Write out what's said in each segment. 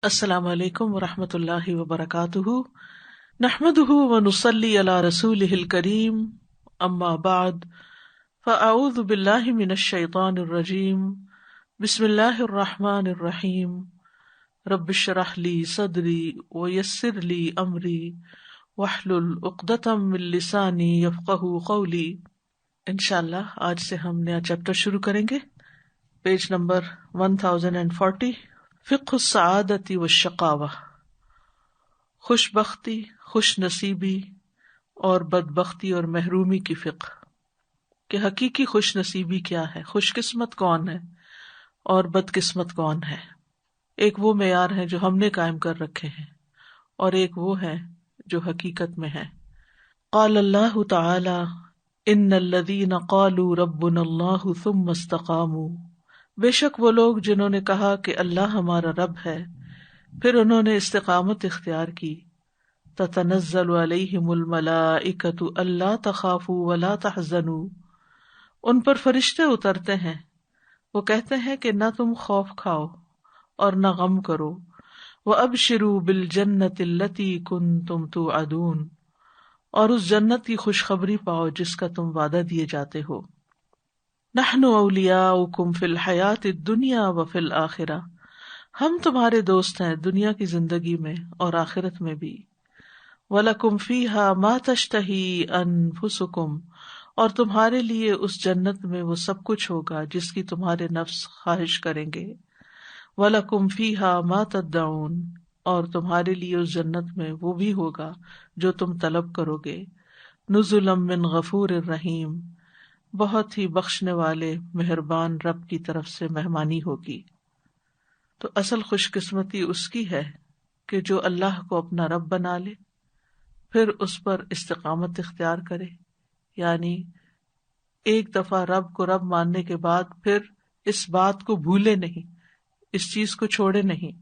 السلام علیکم ورحمۃ اللہ وبرکاتہ، نحمده ونصلی علی رسولہ الکریم، اما بعد فاعوذ باللہ من الشیطان الرجیم، بسم اللہ الرحمن الرحیم، رب اشرح لی صدری ویسر لی امری واحلل عقدۃ من لسانی یفقہوا قولی۔ انشاءاللہ آج سے ہم نیا چیپٹر شروع کریں گے، پیج نمبر 1040، فقہ السعادۃ والشقاوہ، خوش بختی، خوش نصیبی اور بدبختی اور محرومی کی فقہ، کہ حقیقی خوش نصیبی کیا ہے، خوش قسمت کون ہے اور بد قسمت کون ہے۔ ایک وہ معیار ہے جو ہم نے قائم کر رکھے ہیں، اور ایک وہ ہے جو حقیقت میں ہے۔ قال اللہ تعالی ان الذین قالوا ربنا اللہ ثم استقاموا، بے شک وہ لوگ جنہوں نے کہا کہ اللہ ہمارا رب ہے، پھر انہوں نے استقامت اختیار کی، تتنزل علیہم الملائکۃ الا تخافوا ولا تحزنوا، ان پر فرشتے اترتے ہیں، وہ کہتے ہیں کہ نہ تم خوف کھاؤ اور نہ غم کرو، وابشروا بالجنۃ التی کنتم توعدون، اور اس جنت کی خوشخبری پاؤ جس کا تم وعدہ دیے جاتے ہو۔ نحن اولیاؤکم فی الحیاۃ الدنیا وفی الآخرہ، ہم تمہارے دوست ہیں دنیا کی زندگی میں اور آخرت میں بھی۔ وَلَكُمْ فِيهَا مَا تَشْتَهِي أَنفُسُكُمْ، اور تمہارے لیے اس جنت میں وہ سب کچھ ہوگا جس کی تمہارے نفس خواہش کریں گے۔ وَلَكُمْ فِيهَا مَا تَدَّعُونَ، اور تمہارے لیے اس جنت میں وہ بھی ہوگا جو تم طلب کرو گے۔ نُزُلًا مِّن غَفُورٍ رَحِيمٍ، بہت ہی بخشنے والے مہربان رب کی طرف سے مہمانی ہوگی۔ تو اصل خوش قسمتی اس کی ہے کہ جو اللہ کو اپنا رب بنا لے، پھر اس پر استقامت اختیار کرے، یعنی ایک دفعہ رب کو رب ماننے کے بعد پھر اس بات کو بھولے نہیں، اس چیز کو چھوڑے نہیں،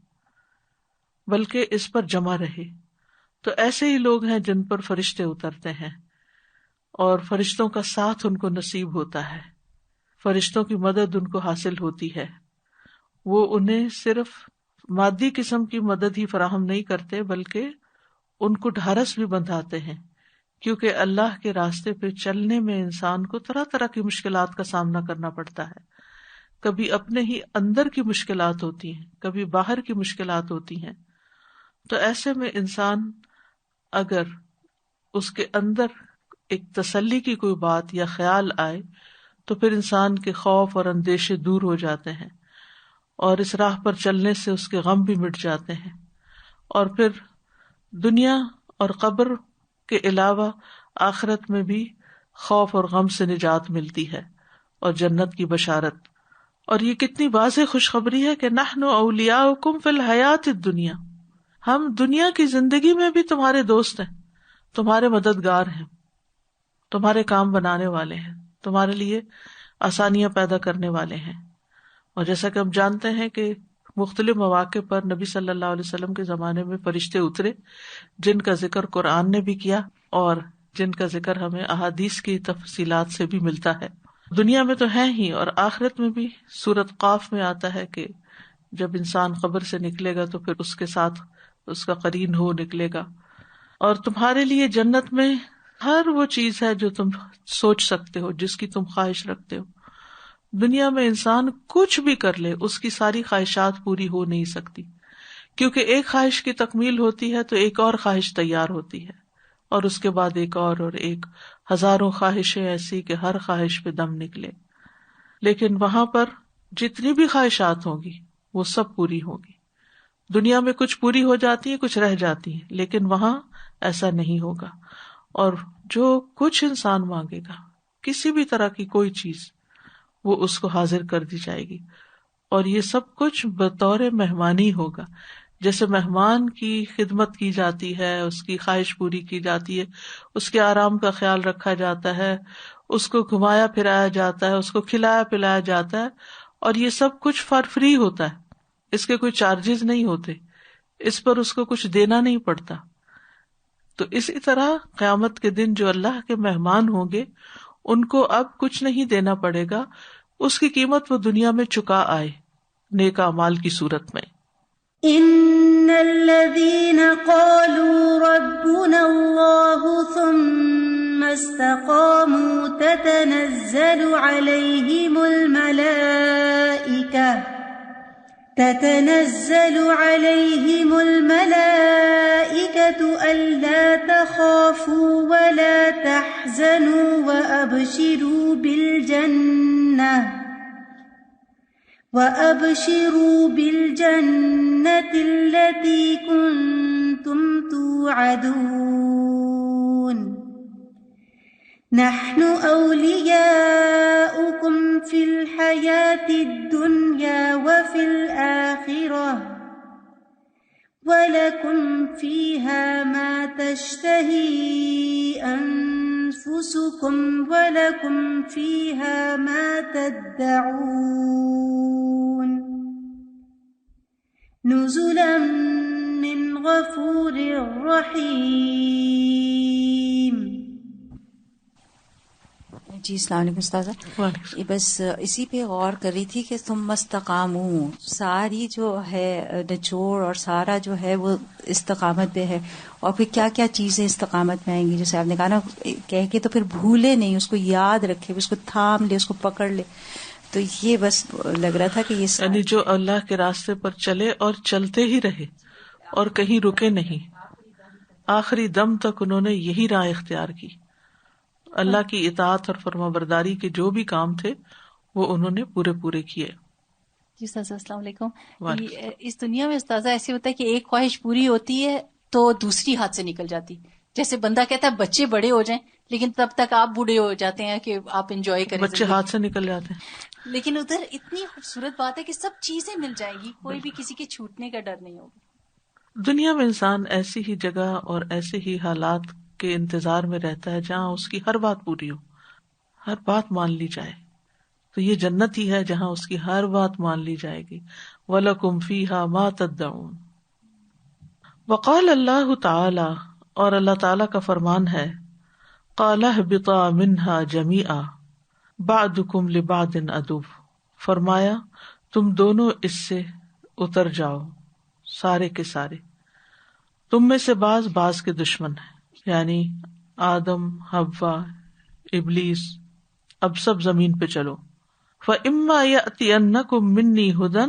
بلکہ اس پر جمع رہے۔ تو ایسے ہی لوگ ہیں جن پر فرشتے اترتے ہیں اور فرشتوں کا ساتھ ان کو نصیب ہوتا ہے، فرشتوں کی مدد ان کو حاصل ہوتی ہے۔ وہ انہیں صرف مادی قسم کی مدد ہی فراہم نہیں کرتے بلکہ ان کو ڈھارس بھی بندھاتے ہیں، کیونکہ اللہ کے راستے پہ چلنے میں انسان کو طرح طرح کی مشکلات کا سامنا کرنا پڑتا ہے۔ کبھی اپنے ہی اندر کی مشکلات ہوتی ہیں، کبھی باہر کی مشکلات ہوتی ہیں۔ تو ایسے میں انسان اگر اس کے اندر ایک تسلی کی کوئی بات یا خیال آئے تو پھر انسان کے خوف اور اندیشے دور ہو جاتے ہیں، اور اس راہ پر چلنے سے اس کے غم بھی مٹ جاتے ہیں، اور پھر دنیا اور قبر کے علاوہ آخرت میں بھی خوف اور غم سے نجات ملتی ہے اور جنت کی بشارت۔ اور یہ کتنی واضح خوشخبری ہے کہ نحن اولیاؤکم فی الحیات الدنیا، ہم دنیا کی زندگی میں بھی تمہارے دوست ہیں، تمہارے مددگار ہیں، تمہارے کام بنانے والے ہیں، تمہارے لیے آسانیاں پیدا کرنے والے ہیں۔ اور جیسا کہ ہم جانتے ہیں کہ مختلف مواقع پر نبی صلی اللہ علیہ وسلم کے زمانے میں فرشتے اترے، جن کا ذکر قرآن نے بھی کیا اور جن کا ذکر ہمیں احادیث کی تفصیلات سے بھی ملتا ہے۔ دنیا میں تو ہیں ہی، اور آخرت میں بھی سورۃ قاف میں آتا ہے کہ جب انسان قبر سے نکلے گا تو پھر اس کے ساتھ اس کا قرین ہو نکلے گا۔ اور تمہارے لیے جنت میں ہر وہ چیز ہے جو تم سوچ سکتے ہو، جس کی تم خواہش رکھتے ہو۔ دنیا میں انسان کچھ بھی کر لے، اس کی ساری خواہشات پوری ہو نہیں سکتی، کیونکہ ایک خواہش کی تکمیل ہوتی ہے تو ایک اور خواہش تیار ہوتی ہے، اور اس کے بعد ایک اور ایک، ہزاروں خواہشیں ایسی کہ ہر خواہش پہ دم نکلے۔ لیکن وہاں پر جتنی بھی خواہشات ہوں گی وہ سب پوری ہوں گی۔ دنیا میں کچھ پوری ہو جاتی ہیں، کچھ رہ جاتی ہیں، لیکن وہاں ایسا نہیں ہوگا۔ اور جو کچھ انسان مانگے گا، کسی بھی طرح کی کوئی چیز، وہ اس کو حاضر کر دی جائے گی، اور یہ سب کچھ بطور مہمانی ہوگا۔ جیسے مہمان کی خدمت کی جاتی ہے، اس کی خواہش پوری کی جاتی ہے، اس کے آرام کا خیال رکھا جاتا ہے، اس کو گھمایا پھرایا جاتا ہے، اس کو کھلایا پلایا جاتا ہے، اور یہ سب کچھ فار فری ہوتا ہے، اس کے کوئی چارجز نہیں ہوتے، اس پر اس کو کچھ دینا نہیں پڑتا۔ تو اسی طرح قیامت کے دن جو اللہ کے مہمان ہوں گے ان کو اب کچھ نہیں دینا پڑے گا، اس کی قیمت وہ دنیا میں چکا آئے نیک اعمال کی صورت میں۔ الذين قالوا ربنا الله ثم استقاموا تتنزل عليهم الملائكة ألا تخافوا ولا تحزنوا وأبشروا بالجنة التي كنتم توعدون نحن أولياؤكم في الحياة الدنيا وفي الآخرة وَلَكُمْ فِيهَا مَا تَشْتَهِي أَنفُسُكُمْ وَلَكُمْ فِيهَا مَا تَدَّعُونَ نُزُلًا مِّنْ غَفُورٍ رَّحِيمٍ۔ جی السلام علیکم استاذہ، یہ بس اسی پہ غور کر رہی تھی کہ ثم استقاموا، ساری جو ہے نچوڑ اور سارا جو ہے وہ استقامت پہ ہے، اور پھر کیا کیا چیزیں استقامت میں آئیں گی، جیسے آپ نے کہا نا کہہ کے تو پھر بھولے نہیں، اس کو یاد رکھے، اس کو تھام لے، اس کو پکڑ لے، تو یہ بس لگ رہا تھا کہ یہ یعنی جو اللہ کے راستے پر چلے اور چلتے ہی رہے اور کہیں رکے نہیں، آخری دم تک انہوں نے یہی راہ اختیار کی، اللہ کی اطاعت اور فرما برداری کے جو بھی کام تھے وہ انہوں نے پورے پورے کیے۔ جی استاذہ السلام علیکم۔ اس دنیا میں استاذہ ایسے ہوتا ہے کہ ایک خواہش پوری ہوتی ہے تو دوسری ہاتھ سے نکل جاتی، جیسے بندہ کہتا ہے بچے بڑے ہو جائیں، لیکن تب تک آپ بوڑھے ہو جاتے ہیں کہ آپ انجوائے کریں، بچے ہاتھ سے نکل جاتے ہیں، لیکن ادھر اتنی خوبصورت بات ہے کہ سب چیزیں مل جائیں گی، کوئی بھی کسی کے چھوٹنے کا ڈر نہیں ہوگا۔ دنیا میں انسان ایسی ہی جگہ اور ایسے ہی حالات کے انتظار میں رہتا ہے جہاں اس کی ہر بات پوری ہو، ہر بات مان لی جائے، تو یہ جنت ہی ہے جہاں اس کی ہر بات مان لی جائے گی۔ وَلَكُمْ فِيهَا مَا تَدَّعُونَ۔ وقال اللہ تعالی، اور اللہ تعالی کا فرمان ہے، قَالَ اهْبِطَا مِنْهَا جَمِيعًا بَعْضُكُمْ لِبَعْضٍ عَدُوٌّ، فرمایا تم دونوں اس سے اتر جاؤ، سارے کے سارے، تم میں سے بعض بعض کے دشمن ہیں، یعنی آدم، حوا، ابلیس، اب سب زمین پہ چلو۔ فَإِمَّا يَأْتِيَنَّكُم مِّنِّي هُدًى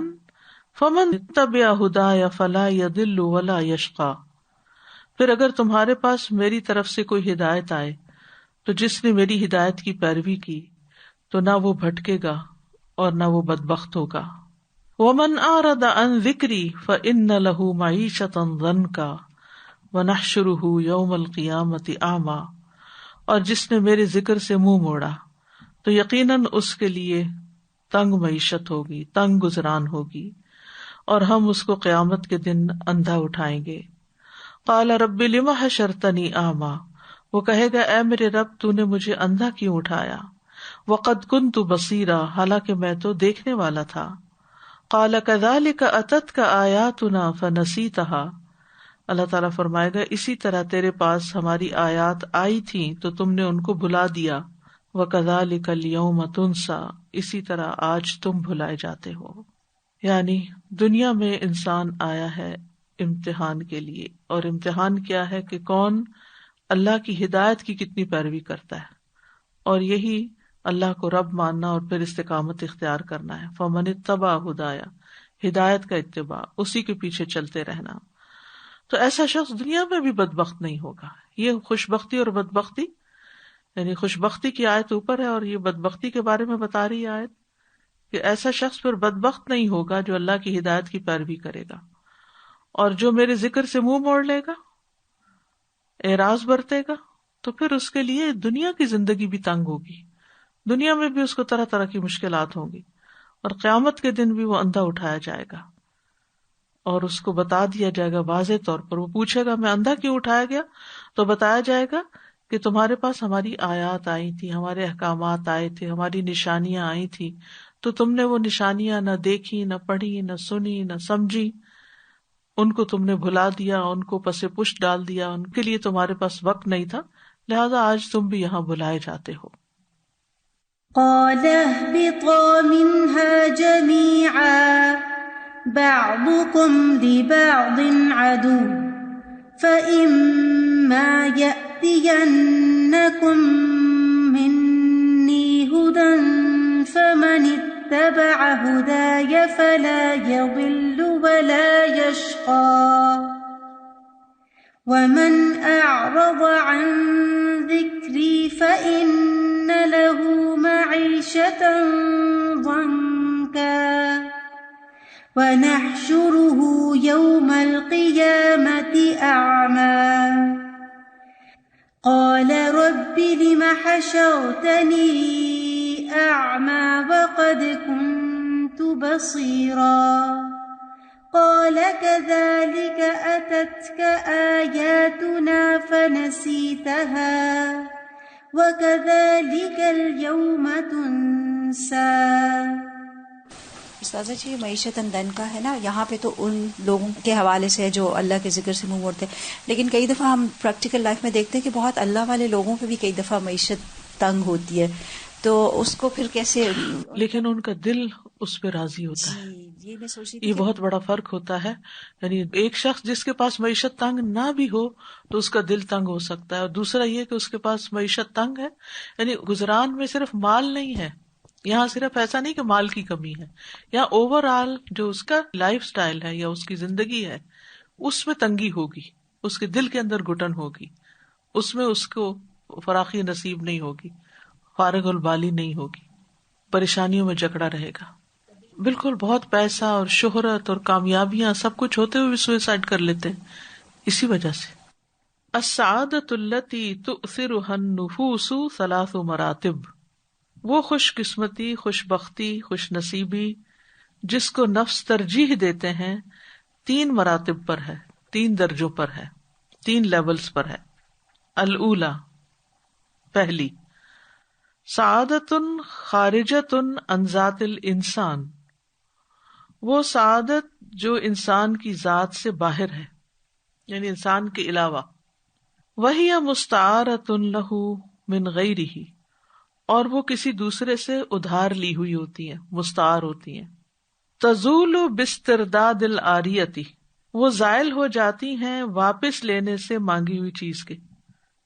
فَمَن اتَّبِعَ هُدَايَ فَلَا يَضِلُّ وَلَا يَشْقَىٰ، پھر اگر تمہارے پاس میری طرف سے کوئی ہدایت آئے تو جس نے میری ہدایت کی پیروی کی تو نہ وہ بھٹکے گا اور نہ وہ بدبخت ہوگا۔ وَمَنْ أَعْرَضَ عَنْ ذِكْرِي فَإِنَّ لَهُ مَعِيشَةً ضَنْكًا وَنَحْشُرُهُ يَوْمَ الْقِيَامَةِ أَعْمَىٰ، اور جس نے میرے ذکر سے منہ موڑا تو یقیناً اس کے لیے تنگ معیشت ہوگی، تنگ گزران ہوگی، اور ہم اس کو قیامت کے دن اندھا اٹھائیں گے۔ قال رب لم حشرتنی اعمیٰ، وہ کہے گا اے میرے رب تو نے مجھے اندھا کیوں اٹھایا، وقد كنت بصیرا، حالانکہ میں تو دیکھنے والا تھا۔ قال كذلك اتتك آیاتنا فنسیتها، اللہ تعالیٰ فرمائے گا اسی طرح تیرے پاس ہماری آیات آئی تھیں تو تم نے ان کو بھلا دیا۔ وَكَذَلِكَ الْيَوْمَ تُنْسَىٰ، اسی طرح آج تم بھلائے جاتے ہو۔ یعنی دنیا میں انسان آیا ہے امتحان کے لیے، اور امتحان کیا ہے کہ کون اللہ کی ہدایت کی کتنی پیروی کرتا ہے، اور یہی اللہ کو رب ماننا اور پھر استقامت اختیار کرنا ہے۔ فَمَنِ اتَّبَعَ هُدَايَ، ہدایت کا اتباع، اسی کے پیچھے چلتے رہنا، تو ایسا شخص دنیا میں بھی بدبخت نہیں ہوگا۔ یہ خوش بختی اور بدبختی، یعنی خوش بختی کی آیت اوپر ہے اور یہ بدبختی کے بارے میں بتا رہی ہے آیت کہ ایسا شخص پھر بدبخت نہیں ہوگا جو اللہ کی ہدایت کی پیروی کرے گا، اور جو میرے ذکر سے منہ موڑ لے گا، اعراض برتے گا، تو پھر اس کے لیے دنیا کی زندگی بھی تنگ ہوگی، دنیا میں بھی اس کو طرح طرح کی مشکلات ہوں گی، اور قیامت کے دن بھی وہ اندھا اٹھایا جائے گا اور اس کو بتا دیا جائے گا واضح طور پر۔ وہ پوچھے گا میں اندھا کیوں اٹھایا گیا، تو بتایا جائے گا کہ تمہارے پاس ہماری آیات آئی تھی، ہمارے احکامات آئے تھے، ہماری نشانیاں آئی تھی، تو تم نے وہ نشانیاں نہ دیکھی، نہ پڑھی، نہ سنی، نہ سمجھی، ان کو تم نے بھلا دیا، ان کو پس پشت ڈال دیا، ان کے لیے تمہارے پاس وقت نہیں تھا، لہذا آج تم بھی یہاں بھلائے جاتے ہو۔ قال اهبطا منها جميعا بعضكم لبعض عدو فإما يأتينكم مني هدى فمن اتبع هداي فلا يضل ولا يشقى ومن أعرض عن ذكري فإن له معيشة ضنكا وَنَحْشُرُهُ يَوْمَ الْقِيَامَةِ أَعْمَى قَالَ رَبِّ لِمَ حَشَرْتَنِي أَعْمَى وَقَدْ كُنْتُ بَصِيرًا قَالَ كَذَلِكَ أَتَتْكَ آيَاتُنَا فَنَسِيتَهَا وَكَذَلِكَ الْيَوْمَ تُنْسَى. استاذہ جی معیشت دن کا ہے نا، یہاں پہ تو ان لوگوں کے حوالے سے ہے جو اللہ کے ذکر سے منہ موڑتے، لیکن کئی دفعہ ہم پریکٹیکل لائف میں دیکھتے ہیں کہ بہت اللہ والے لوگوں پہ بھی کئی دفعہ معیشت تنگ ہوتی ہے، تو اس کو پھر کیسے؟ لیکن ان کا دل اس پہ راضی ہوتا ہے. یہ میں سوچ رہی یہ بہت بڑا فرق ہوتا ہے. یعنی ایک شخص جس کے پاس معیشت تنگ نہ بھی ہو تو اس کا دل تنگ ہو سکتا ہے، اور دوسرا یہ کہ اس کے پاس معیشت تنگ ہے، یعنی گزران میں صرف مال نہیں ہے. یہاں صرف ایسا نہیں کہ مال کی کمی ہے، یہاں اوور آل جو اس کا لائف سٹائل ہے یا اس کی زندگی ہے اس میں تنگی ہوگی، اس کے دل کے اندر گھٹن ہوگی، اس میں اس کو فراخی نصیب نہیں ہوگی، فارغ البالی نہیں ہوگی، پریشانیوں میں جکڑا رہے گا. بالکل بہت پیسہ اور شہرت اور کامیابیاں سب کچھ ہوتے ہوئے بھی سوئسائڈ کر لیتے ہیں اسی وجہ سے. السعادۃ التی تؤثرها النفوس ثلاث مراتب، وہ خوش قسمتی، خوش بختی، خوش نصیبی جس کو نفس ترجیح دیتے ہیں 3 مراتب پر ہے، 3 درجوں پر ہے، 3 لیولز پر ہے. الاولی، پہلی، سعادت خارجت عن ذات الانسان، وہ سعادت جو انسان کی ذات سے باہر ہے، یعنی انسان کے علاوہ. وہی مستعارۃ لہ من غیرہ، اور وہ کسی دوسرے سے ادھار لی ہوئی ہوتی ہیں، مستعار ہوتی ہیں. تزول باسترداد العاریۃ، وہ زائل ہو جاتی ہیں واپس لینے سے مانگی ہوئی چیز کے.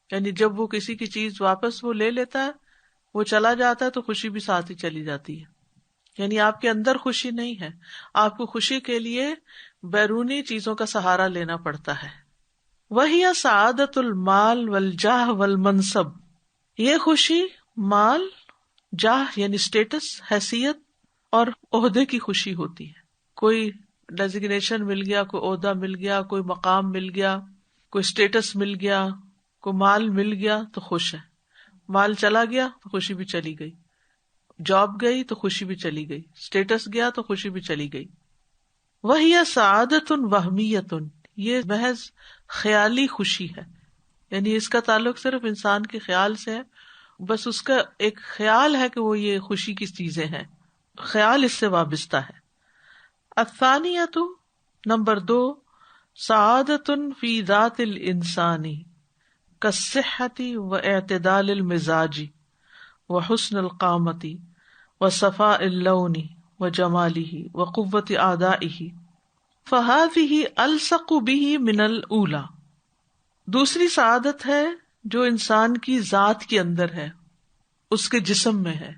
یعنی جب وہ کسی کی چیز واپس وہ لے لیتا ہے، وہ چلا جاتا ہے تو خوشی بھی ساتھ ہی چلی جاتی ہے. یعنی آپ کے اندر خوشی نہیں ہے، آپ کو خوشی کے لیے بیرونی چیزوں کا سہارا لینا پڑتا ہے. وہی سعادت المال والجاہ والمنصب، یہ خوشی مال، جاہ یعنی اسٹیٹس، حیثیت اور عہدے کی خوشی ہوتی ہے. کوئی ڈیزگنیشن مل گیا، کوئی عہدہ مل گیا، کوئی مقام مل گیا، کوئی اسٹیٹس مل گیا، کوئی مال مل گیا تو خوش ہے. مال چلا گیا تو خوشی بھی چلی گئی، جاب گئی تو خوشی بھی چلی گئی، اسٹیٹس گیا تو خوشی بھی چلی گئی. وہی سعادت وہمیت، یہ محض خیالی خوشی ہے، یعنی اس کا تعلق صرف انسان کے خیال سے ہے، بس اس کا ایک خیال ہے کہ وہ یہ خوشی کی چیزیں ہیں، خیال اس سے وابستہ ہے. الثانیۃ، نمبر 2، سعادت فی ذات الانسانی کالصحۃ واعتدال المزاج وحسن القامۃ وصفاء اللون وجمالہ وقوۃ اعدائہ فہذہ الصق بہ من الاولی. دوسری سعادت ہے جو انسان کی ذات کے اندر ہے، اس کے جسم میں ہے،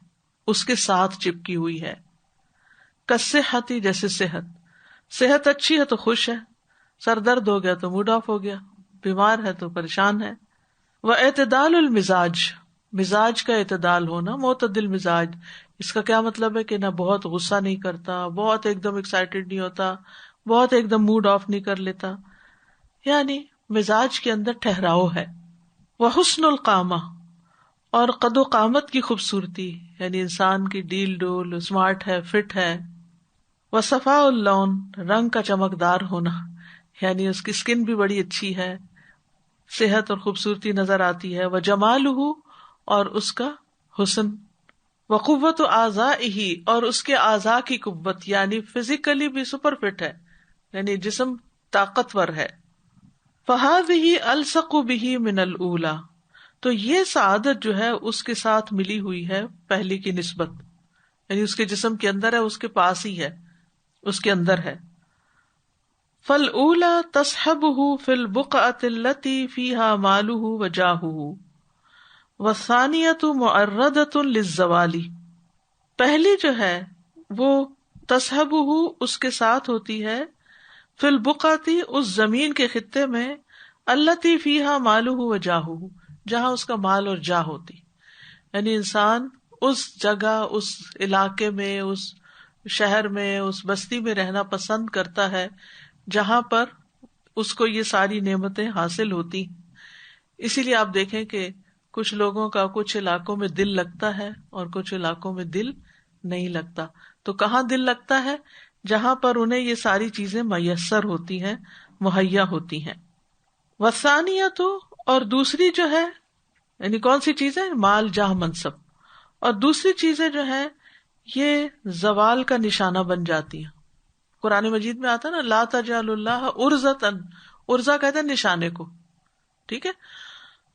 اس کے ساتھ چپکی ہوئی ہے. کالصحۃ، جیسے صحت اچھی ہے تو خوش ہے، سر درد ہو گیا تو موڈ آف ہو گیا، بیمار ہے تو پریشان ہے. واعتدال المزاج، مزاج کا اعتدال ہونا، معتدل مزاج. اس کا کیا مطلب ہے کہ نہ بہت غصہ نہیں کرتا، بہت ایک دم ایکسائٹیڈ نہیں ہوتا، بہت ایک دم موڈ آف نہیں کر لیتا، یعنی مزاج کے اندر ٹھہراؤ ہے. وحسن القامہ، اور قد و قامت کی خوبصورتی، یعنی انسان کی ڈیل ڈول، اسمارٹ ہے، فٹ ہے. وصفاء اللون، رنگ کا چمکدار ہونا، یعنی اس کی سکن بھی بڑی اچھی ہے، صحت اور خوبصورتی نظر آتی ہے. وجمالہ، اور اس کا حسن. وقوت اعضائہ، اور اس کے اعضاء کی قوت، یعنی فزیکلی بھی سپر فٹ ہے، یعنی جسم طاقتور ہے. فہذہ الصق بہ من الاولی، تو یہ سعادت جو ہے اس کے ساتھ ملی ہوئی ہے پہلی کی نسبت، یعنی اس کے جسم کے اندر ہے، اس کے پاس ہی ہے، اس کے اندر ہے. فالأولى تصحبه في البقعة التي فيها ماله وجاهه والثانية معرضة للزوال. پہلی جو ہے وہ تصحبه اس کے ساتھ ہوتی ہے، فی البقعة اس زمین کے خطے میں، التي فيها ماله وجاهه جہاں اس کا مال اور جاہ ہوتی، یعنی انسان اس جگہ، اس علاقے میں، اس شہر میں، اس بستی میں رہنا پسند کرتا ہے جہاں پر اس کو یہ ساری نعمتیں حاصل ہوتی. اسی لیے آپ دیکھیں کہ کچھ لوگوں کا کچھ علاقوں میں دل لگتا ہے اور کچھ علاقوں میں دل نہیں لگتا. تو کہاں دل لگتا ہے؟ جہاں پر انہیں یہ ساری چیزیں میسر ہوتی ہیں، مہیا ہوتی ہیں. والثانیہ اور دوسری جو ہے، یعنی کون سی چیزیں؟ مال، جاہ، منصب. اور دوسری چیزیں جو ہیں یہ زوال کا نشانہ بن جاتی ہیں. قرآن مجید میں آتا نا لا تجعلوا اللہ عرضۃ، عرضہ کہتے ہیں نشانے کو، ٹھیک ہے.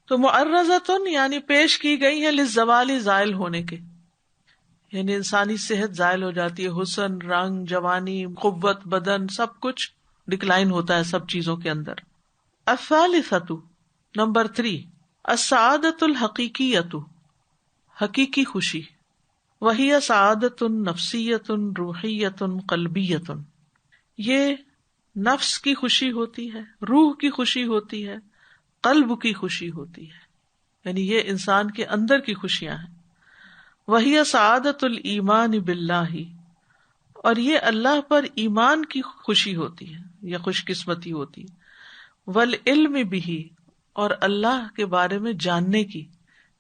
تو معرضۃ یعنی پیش کی گئی ہے للزوال، زائل ہونے کے، یعنی انسانی صحت زائل ہو جاتی ہے، حسن، رنگ، جوانی، قوت، بدن، سب کچھ ڈکلائن ہوتا ہے سب چیزوں کے اندر. الثالثۃ نمبر 3 السعادۃ الحقیقیۃ، حقیقی خوشی. وہی سعادۃ نفسیۃ روحیۃ قلبیۃ، یہ نفس کی خوشی ہوتی ہے، روح کی خوشی ہوتی ہے، قلب کی خوشی ہوتی ہے، یعنی یہ انسان کے اندر کی خوشیاں ہیں. وہی سعادۃ الایمان باللہ، اور یہ اللہ پر ایمان کی خوشی ہوتی ہے یا خوش قسمتی ہوتی ہے. والعلم بہ، اور اللہ کے بارے میں جاننے کی.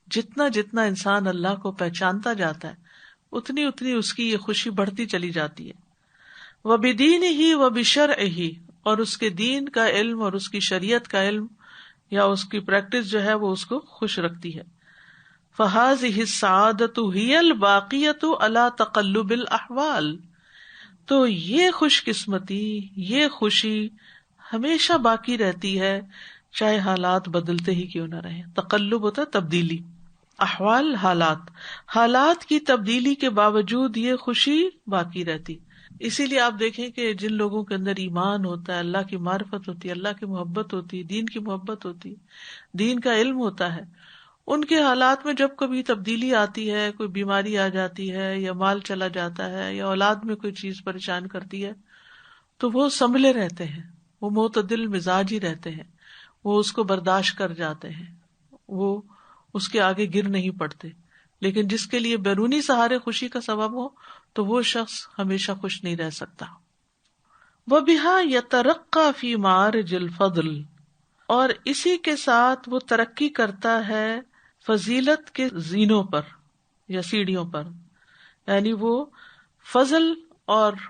جتنا جتنا انسان اللہ کو پہچانتا جاتا ہے اتنی اتنی اس کی یہ خوشی بڑھتی چلی جاتی ہے. وبدینہ وبشرعہ، اور اس کے دین کا علم اور اس کی شریعت کا علم یا اس کی پریکٹس جو ہے وہ اس کو خوش رکھتی ہے. فہذہ السعادۃ ہی الباقیۃ علی تقلب الاحوال، تو یہ خوش قسمتی، یہ خوشی ہمیشہ باقی رہتی ہے چاہے حالات بدلتے ہی کیوں نہ رہے. تقلب ہوتا ہے تبدیلی، احوال حالات، حالات کی تبدیلی کے باوجود یہ خوشی باقی رہتی. اسی لیے آپ دیکھیں کہ جن لوگوں کے اندر ایمان ہوتا ہے، اللہ کی معرفت ہوتی ہے، اللہ کی محبت ہوتی ہے، دین کی محبت ہوتی ہے، دین کا علم ہوتا ہے، ان کے حالات میں جب کبھی تبدیلی آتی ہے، کوئی بیماری آ جاتی ہے یا مال چلا جاتا ہے یا اولاد میں کوئی چیز پریشان کرتی ہے، تو وہ سنبھلے رہتے ہیں، وہ معتدل مزاج ہی رہتے ہیں، وہ اس کو برداشت کر جاتے ہیں، وہ اس کے آگے گر نہیں پڑتے. لیکن جس کے لیے بیرونی سہارے خوشی کا سبب ہو تو وہ شخص ہمیشہ خوش نہیں رہ سکتا. وَبِهَا يَتَرَقَّى فِي مَعَارِجِ الْفَضْلِ، اور اسی کے ساتھ وہ ترقی کرتا ہے فضیلت کے زینوں پر یا سیڑھیوں پر، یعنی وہ فضل اور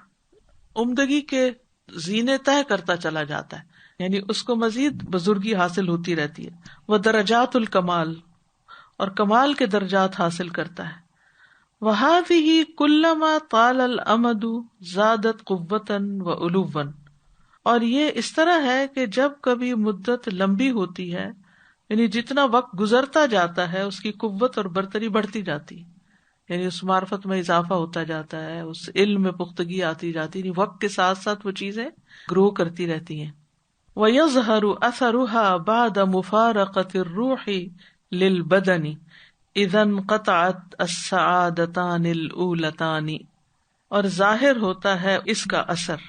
عمدگی کے زینے طے کرتا چلا جاتا ہے، یعنی اس کو مزید بزرگی حاصل ہوتی رہتی ہے. وَدَرَجَاتُ الْكَمَال، اور کمال کے درجات حاصل کرتا ہے. وَهَذِهِ كُلَّمَا طَالَ الْأَمَدُ زَادَتْ قُوَّةً وَعُلُوًّا، اور یہ اس طرح ہے کہ جب کبھی مدت لمبی ہوتی ہے، یعنی جتنا وقت گزرتا جاتا ہے اس کی قوت اور برتری بڑھتی جاتی، یعنی اس معرفت میں اضافہ ہوتا جاتا ہے، اس علم میں پختگی آتی جاتی، یعنی وقت کے ساتھ ساتھ وہ چیزیں گرو کرتی رہتی ہیں. وَيَظْهَرُ أَثَرُهَا بَعْدَ مُفَارَقَةِ الرُّوحِ لِلْبَدَنِ اذا انقطعت السعادتان الاولتان، اور ظاہر ہوتا ہے اس کا اثر،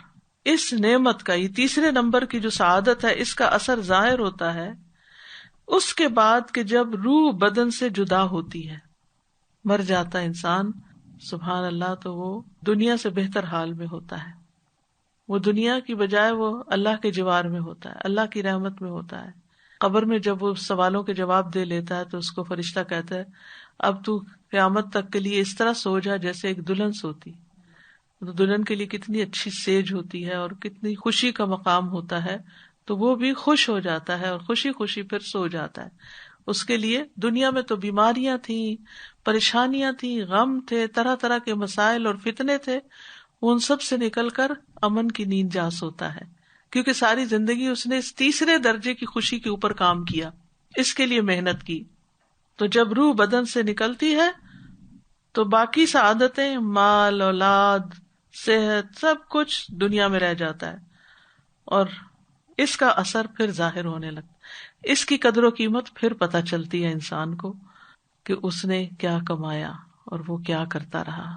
اس نعمت کا، یہ تیسرے نمبر کی جو سعادت ہے اس کا اثر ظاہر ہوتا ہے اس کے بعد کہ جب روح بدن سے جدا ہوتی ہے، مر جاتا ہے انسان، سبحان اللہ، تو وہ دنیا سے بہتر حال میں ہوتا ہے. وہ دنیا کی بجائے وہ اللہ کے جوار میں ہوتا ہے، اللہ کی رحمت میں ہوتا ہے. قبر میں جب وہ سوالوں کے جواب دے لیتا ہے تو اس کو فرشتہ کہتا ہے اب تو قیامت تک کے لیے اس طرح سو جا جیسے ایک دلہن سوتی. تو دلہن کے لیے کتنی اچھی سیج ہوتی ہے اور کتنی خوشی کا مقام ہوتا ہے، تو وہ بھی خوش ہو جاتا ہے اور خوشی خوشی پھر سو جاتا ہے. اس کے لیے دنیا میں تو بیماریاں تھیں، پریشانیاں تھیں، غم تھے، طرح طرح کے مسائل اور فتنے تھے، ان سب سے نکل کر امن کی نیند جا سوتا ہے، کیونکہ ساری زندگی اس نے اس تیسرے درجے کی خوشی کے اوپر کام کیا، اس کے لیے محنت کی. تو جب روح بدن سے نکلتی ہے تو باقی سعادتیں، مال، اولاد، صحت، سب کچھ دنیا میں رہ جاتا ہے. اور اس کا اثر پھر ظاہر ہونے لگتا، اس کی قدر و قیمت پھر پتہ چلتی ہے انسان کو کہ اس نے کیا کمایا اور وہ کیا کرتا رہا.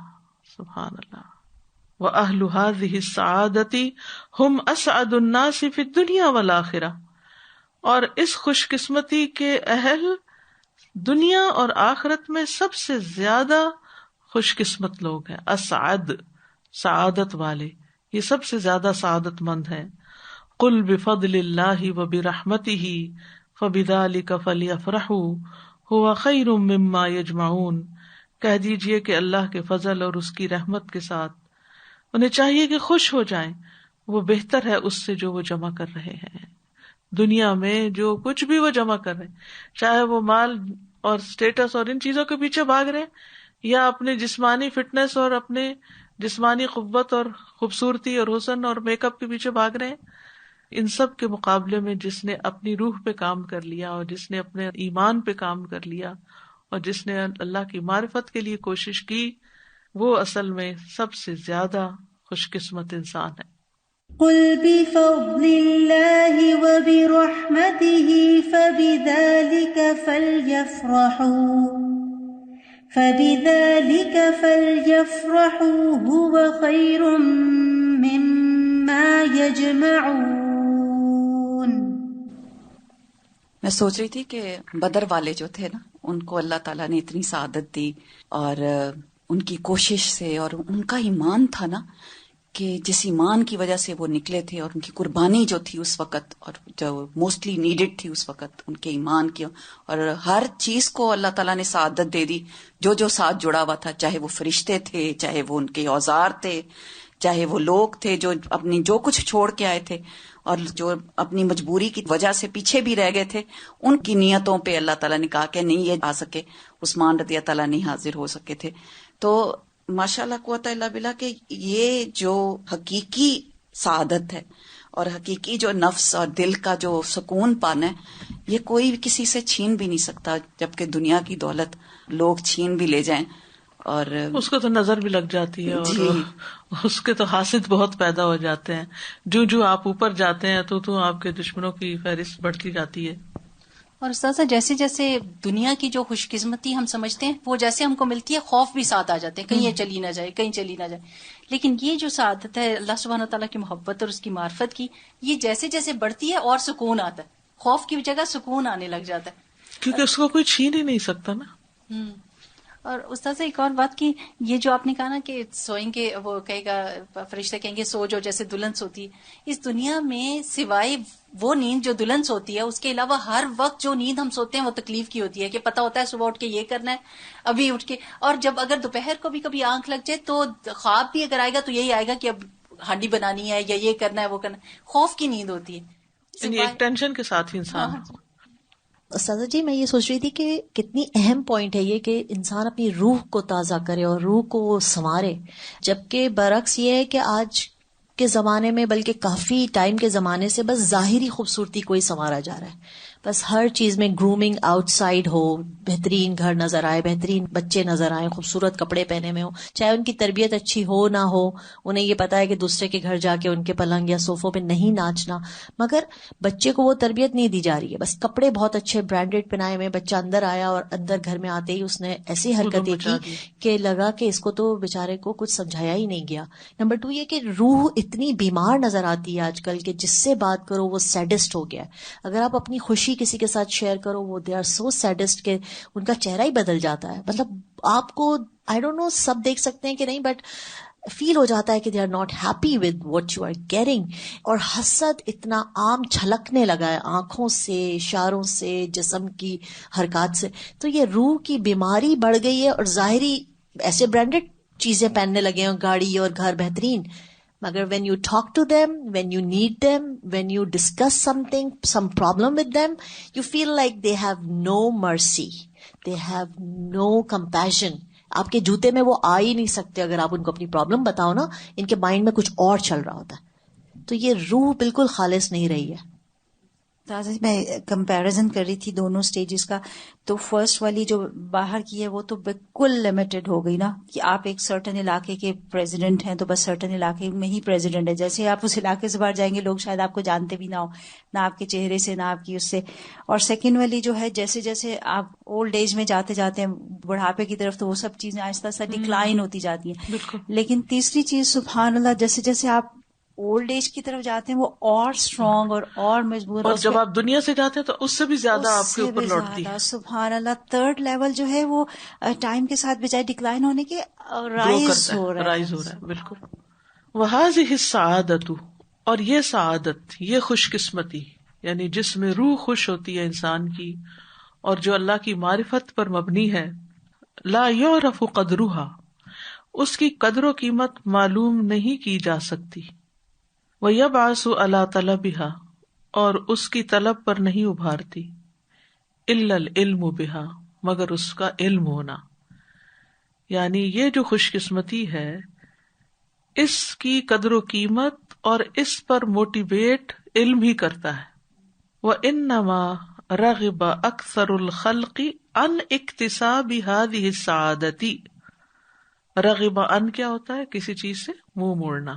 سبحان اللہ. وَأَهْلُ هَذِهِ السَّعَادَةِ هُمْ أَسْعَدُ النَّاسِ فِي الدُّنْيَا وَالْآخِرَةِ، اور اس خوش قسمتی کے اہل دنیا اور آخرت میں سب سے زیادہ خوش قسمت لوگ ہیں. اسعد، سعادت والے، یہ سب سے زیادہ سعادت مند ہیں. قُلْ بِفَضْلِ اللَّهِ وَبِرَحْمَتِهِ فَبِذَلِكَ فَلْيَفْرَحُوا هُوَ خَيْرٌ مِّمَّا يَجْمَعُونَ. کہہ دیجئے کہ اللہ کے فضل اور اس کی رحمت کے ساتھ انہیں چاہیے کہ خوش ہو جائیں، وہ بہتر ہے اس سے جو وہ جمع کر رہے ہیں. دنیا میں جو کچھ بھی وہ جمع کر رہے ہیں، چاہے وہ مال اور اسٹیٹس اور ان چیزوں کے پیچھے بھاگ رہے ہیں، یا اپنے جسمانی فٹنس اور اپنے جسمانی قوت اور خوبصورتی اور حسن اور میک اپ کے پیچھے بھاگ رہے ہیں، ان سب کے مقابلے میں جس نے اپنی روح پہ کام کر لیا اور جس نے اپنے ایمان پہ کام کر لیا اور جس نے اللہ کی معرفت کے لیے کوشش کی، وہ اصل میں سب سے زیادہ خوش قسمت انسان ہے. قل بفضل اللہ وبرحمتہ فبذلك فليفرحوا هو خير مما يجمعون. میں سوچ رہی تھی کہ بدر والے جو تھے نا، ان کو اللہ تعالیٰ نے اتنی سعادت دی، اور ان کی کوشش سے اور ان کا ایمان تھا نا، کہ جس ایمان کی وجہ سے وہ نکلے تھے، اور ان کی قربانی جو تھی اس وقت، اور جو موسٹلی نیڈڈ تھی اس وقت، ان کے ایمان کی، اور ہر چیز کو اللہ تعالیٰ نے سعادت دے دی. جو ساتھ جڑا ہوا تھا، چاہے وہ فرشتے تھے، چاہے وہ ان کے اوزار تھے، چاہے وہ لوگ تھے جو اپنی جو کچھ چھوڑ کے آئے تھے، اور جو اپنی مجبوری کی وجہ سے پیچھے بھی رہ گئے تھے، ان کی نیتوں پہ اللہ تعالیٰ نے کہا کہ نہیں یہ آ سکے. عثمان رضی اللہ تعالیٰ نہیں حاضر ہو سکے تھے. تو ماشاء اللہ قوت الا باللہ کہ یہ جو حقیقی سعادت ہے اور حقیقی جو نفس اور دل کا جو سکون پانا ہے، یہ کوئی کسی سے چھین بھی نہیں سکتا. جبکہ دنیا کی دولت لوگ چھین بھی لے جائیں اور اس کو تو نظر بھی لگ جاتی ہے، جی، اور اس کے تو حاسد بہت پیدا ہو جاتے ہیں. جو آپ اوپر جاتے ہیں تو آپ کے دشمنوں کی فہرست بڑھتی جاتی ہے. اور استاذہ جیسے جیسے دنیا کی جو خوش قسمتی ہم سمجھتے ہیں وہ جیسے ہم کو ملتی ہے، خوف بھی ساتھ آ جاتے ہیں، کہیں یہ چلی نہ جائے، کہیں چلی نہ جائے. لیکن یہ جو سعادت ہے اللہ سبحانہ تعالیٰ کی محبت اور اس کی معرفت کی، یہ جیسے جیسے بڑھتی ہے اور سکون آتا ہے، خوف کی جگہ سکون آنے لگ جاتا ہے، کیونکہ اس کو کوئی چھین ہی نہیں سکتا نا. اور استاذ ایک اور بات کی، یہ جو آپ نے کہا نا کہ سوئیں گے، وہ کہے گا فرشتہ کہیں گے سو جو جیسے دلہن سوتی ہے. اس دنیا میں سوائے وہ نیند جو دلہن سوتی ہے، اس کے علاوہ ہر وقت جو نیند ہم سوتے ہیں وہ تکلیف کی ہوتی ہے، کہ پتہ ہوتا ہے صبح اٹھ کے یہ کرنا ہے، ابھی اٹھ کے، اور جب اگر دوپہر کو بھی کبھی آنکھ لگ جائے تو خواب بھی اگر آئے گا تو یہی آئے گا کہ اب ہانڈی بنانی ہے یا یہ کرنا ہے وہ کرنا ہے. خوف کی نیند ہوتی ہے، یعنی ایک ٹینشن کے ساتھ ہی انسان. استاذہ جی میں یہ سوچ رہی تھی کہ کتنی اہم پوائنٹ ہے یہ کہ انسان اپنی روح کو تازہ کرے اور روح کو وہ سنوارے، جبکہ برعکس یہ ہے کہ آج کے زمانے میں، بلکہ کافی ٹائم کے زمانے سے بس ظاہری خوبصورتی کو ہی سنوارا جا رہا ہے. بس ہر چیز میں گرومنگ آؤٹ سائڈ ہو، بہترین گھر نظر آئے، بہترین بچے نظر آئے، خوبصورت کپڑے پہنے میں ہو، چاہے ان کی تربیت اچھی ہو نہ ہو، انہیں یہ پتا ہے کہ دوسرے کے گھر جا کے ان کے پلنگ یا صوفوں پہ نہیں ناچنا، مگر بچے کو وہ تربیت نہیں دی جا رہی ہے. بس کپڑے بہت اچھے برانڈیڈ پہنائے ہوئے، بچہ اندر آیا اور اندر گھر میں آتے ہی اس نے ایسی حرکتیں کی کہ لگا کہ اس کو تو بیچارے کو کچھ سمجھایا ہی نہیں گیا. نمبر 2 یہ کہ روح اتنی بیمار نظر آتی ہے آج کل کہ جس سے بات کرو وہ سیڈسٹ ہو گیا ہے. اگر آپ اپنی خوشی کسی کے ساتھ شیئر کرو، وہ دے آر سو سیڈسٹ کہ ان کا چہرہ ہی بدل جاتا ہے. مطلب آپ کو آئی ڈونٹ نو سب دیکھ سکتے ہیں کہ نہیں، بٹ فیل ہو جاتا ہے کہ they are not happy with what you are getting. اور حسد اتنا عام چھلکنے لگا ہے آنکھوں سے، اشاروں سے، جسم کی حرکات سے. تو یہ روح کی بیماری بڑھ گئی ہے، اور ظاہری ایسے برانڈڈ چیزیں پہننے لگے ہیں، گاڑی اور گھر بہترین، مگر when you talk to them, when you need them, when you discuss something, some problem with them, you feel like they have no mercy, they have no compassion. آپ کے جوتے میں وہ آ ہی نہیں سکتے اگر آپ ان کو اپنی پرابلم بتاؤ نا، ان کے مائنڈ میں کچھ اور چل رہا ہوتا ہے. تو یہ روح بالکل خالص نہیں رہی ہے. تازہ میں کمپیریزن کر رہی تھی دونوں سٹیجز کا، تو فرسٹ والی جو باہر کی ہے وہ تو بالکل لمیٹڈ ہو گئی نا، کہ آپ ایک سرٹن علاقے کے پریزیڈنٹ ہیں تو بس سرٹن علاقے میں ہی پریزیڈنٹ ہے، جیسے آپ اس علاقے سے باہر جائیں گے لوگ شاید آپ کو جانتے بھی نہ ہو، نہ آپ کے چہرے سے نہ آپ کی اس سے. اور سیکنڈ والی جو ہے جیسے جیسے آپ اولڈ ایج میں جاتے جاتے ہیں بڑھاپے کی طرف تو وہ سب چیزیں آہستہ آہستہ ڈکلائن ہوتی جاتی ہیں. لیکن تیسری چیز سبحان اللہ جیسے جیسے آپ اولڈ ایج کی طرف جاتے ہیں وہ اور اسٹرانگ اور مضبوط، اور جب آپ دنیا سے جاتے ہیں تو اس سے بھی زیادہ آپ کے اوپر لوٹتی ہے. سبحان اللہ تھرڈ لیول جو ہے وہ ٹائم کے ساتھ بجائے ڈکلائن ہونے کے رائز ہو رہا ہے. بالکل. وَهَذِهِ السَّعَادَةُ، اور یہ سعادت، یہ خوش قسمتی، یعنی جس میں روح خوش ہوتی ہے انسان کی اور جو اللہ کی معرفت پر مبنی ہے، لا يعرف قدرها، اس کی قدر و قیمت معلوم نہیں کی جا سکتی. وَيَبْعَثُ عَلَى طَلَبِهَا، اور اس کی طلب پر نہیں ابھارتی، إِلَّا الْعِلْمُ بِهَا، مگر اس کا علم ہونا. یعنی یہ جو خوش قسمتی ہے اس کی قدر و قیمت اور اس پر موٹیویٹ علم ہی کرتا ہے. وَإِنَّمَا رَغِبَ أَكْثَرُ الْخَلْقِ عَنْ اِكْتِسَابِ هَذِهِ السَّعَادَةِ. رغب ان کیا ہوتا ہے؟ کسی چیز سے منہ موڑنا.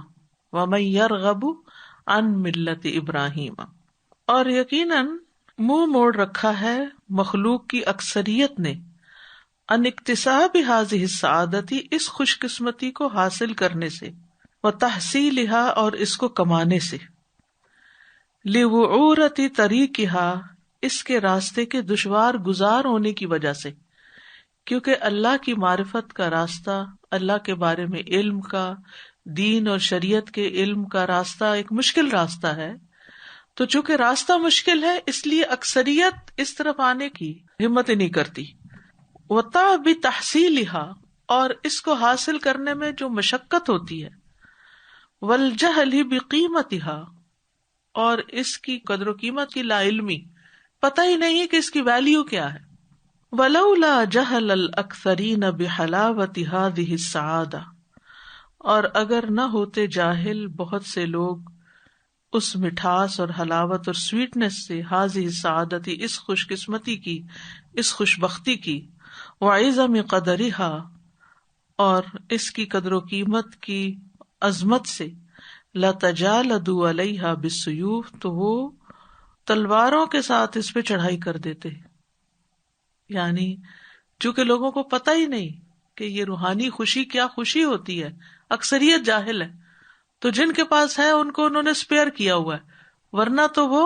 وَمَن يَرْغَبُ عَن مِلَّةِ إِبْرَاهِيمَ، اور یقیناً منہ موڑ رکھا ہے مخلوق کی اکثریت نے ان اکتساب هذه السعادة، اس خوش قسمتی کو حاصل کرنے سے، وتحصیلها، اور اس کو کمانے سے، لوعورة طریقها، اس کے راستے کے دشوار گزار ہونے کی وجہ سے. کیونکہ اللہ کی معرفت کا راستہ، اللہ کے بارے میں علم کا، دین اور شریعت کے علم کا راستہ ایک مشکل راستہ ہے. تو چونکہ راستہ مشکل ہے اس لیے اکثریت اس طرف آنے کی ہمت نہیں کرتی. وَتَعْبِ تَحْصِيلِهَا، اور اس کو حاصل کرنے میں جو مشقت ہوتی ہے، وَالْجَهْلِ بِقِيمَتِهَا، اور اس کی قدر و قیمت کی لا علمی، پتہ ہی نہیں کہ اس کی ویلیو کیا ہے. وَلَوْلَا جَهَلَ الْأَكْثَرِينَ بِحَلَاوَةِ هَذِهِ السَّعَادَةِ، اور اگر نہ ہوتے جاہل بہت سے لوگ اس مٹھاس اور حلاوت اور سویٹنس سے، هذه السعادة، اس خوش قسمتی کی، اس خوش بختی کی، وعظم قدرها، اور اس کی قدر و قیمت کی عظمت سے، لتجالدوا علیہا بالسیوف، تو وہ تلواروں کے ساتھ اس پہ چڑھائی کر دیتے. یعنی چونکہ لوگوں کو پتہ ہی نہیں کہ یہ روحانی خوشی کیا خوشی ہوتی ہے، اکثریت جاہل ہے، تو جن کے پاس ہے ان کو انہوں نے اسپیئر کیا ہوا ہے، ورنہ تو وہ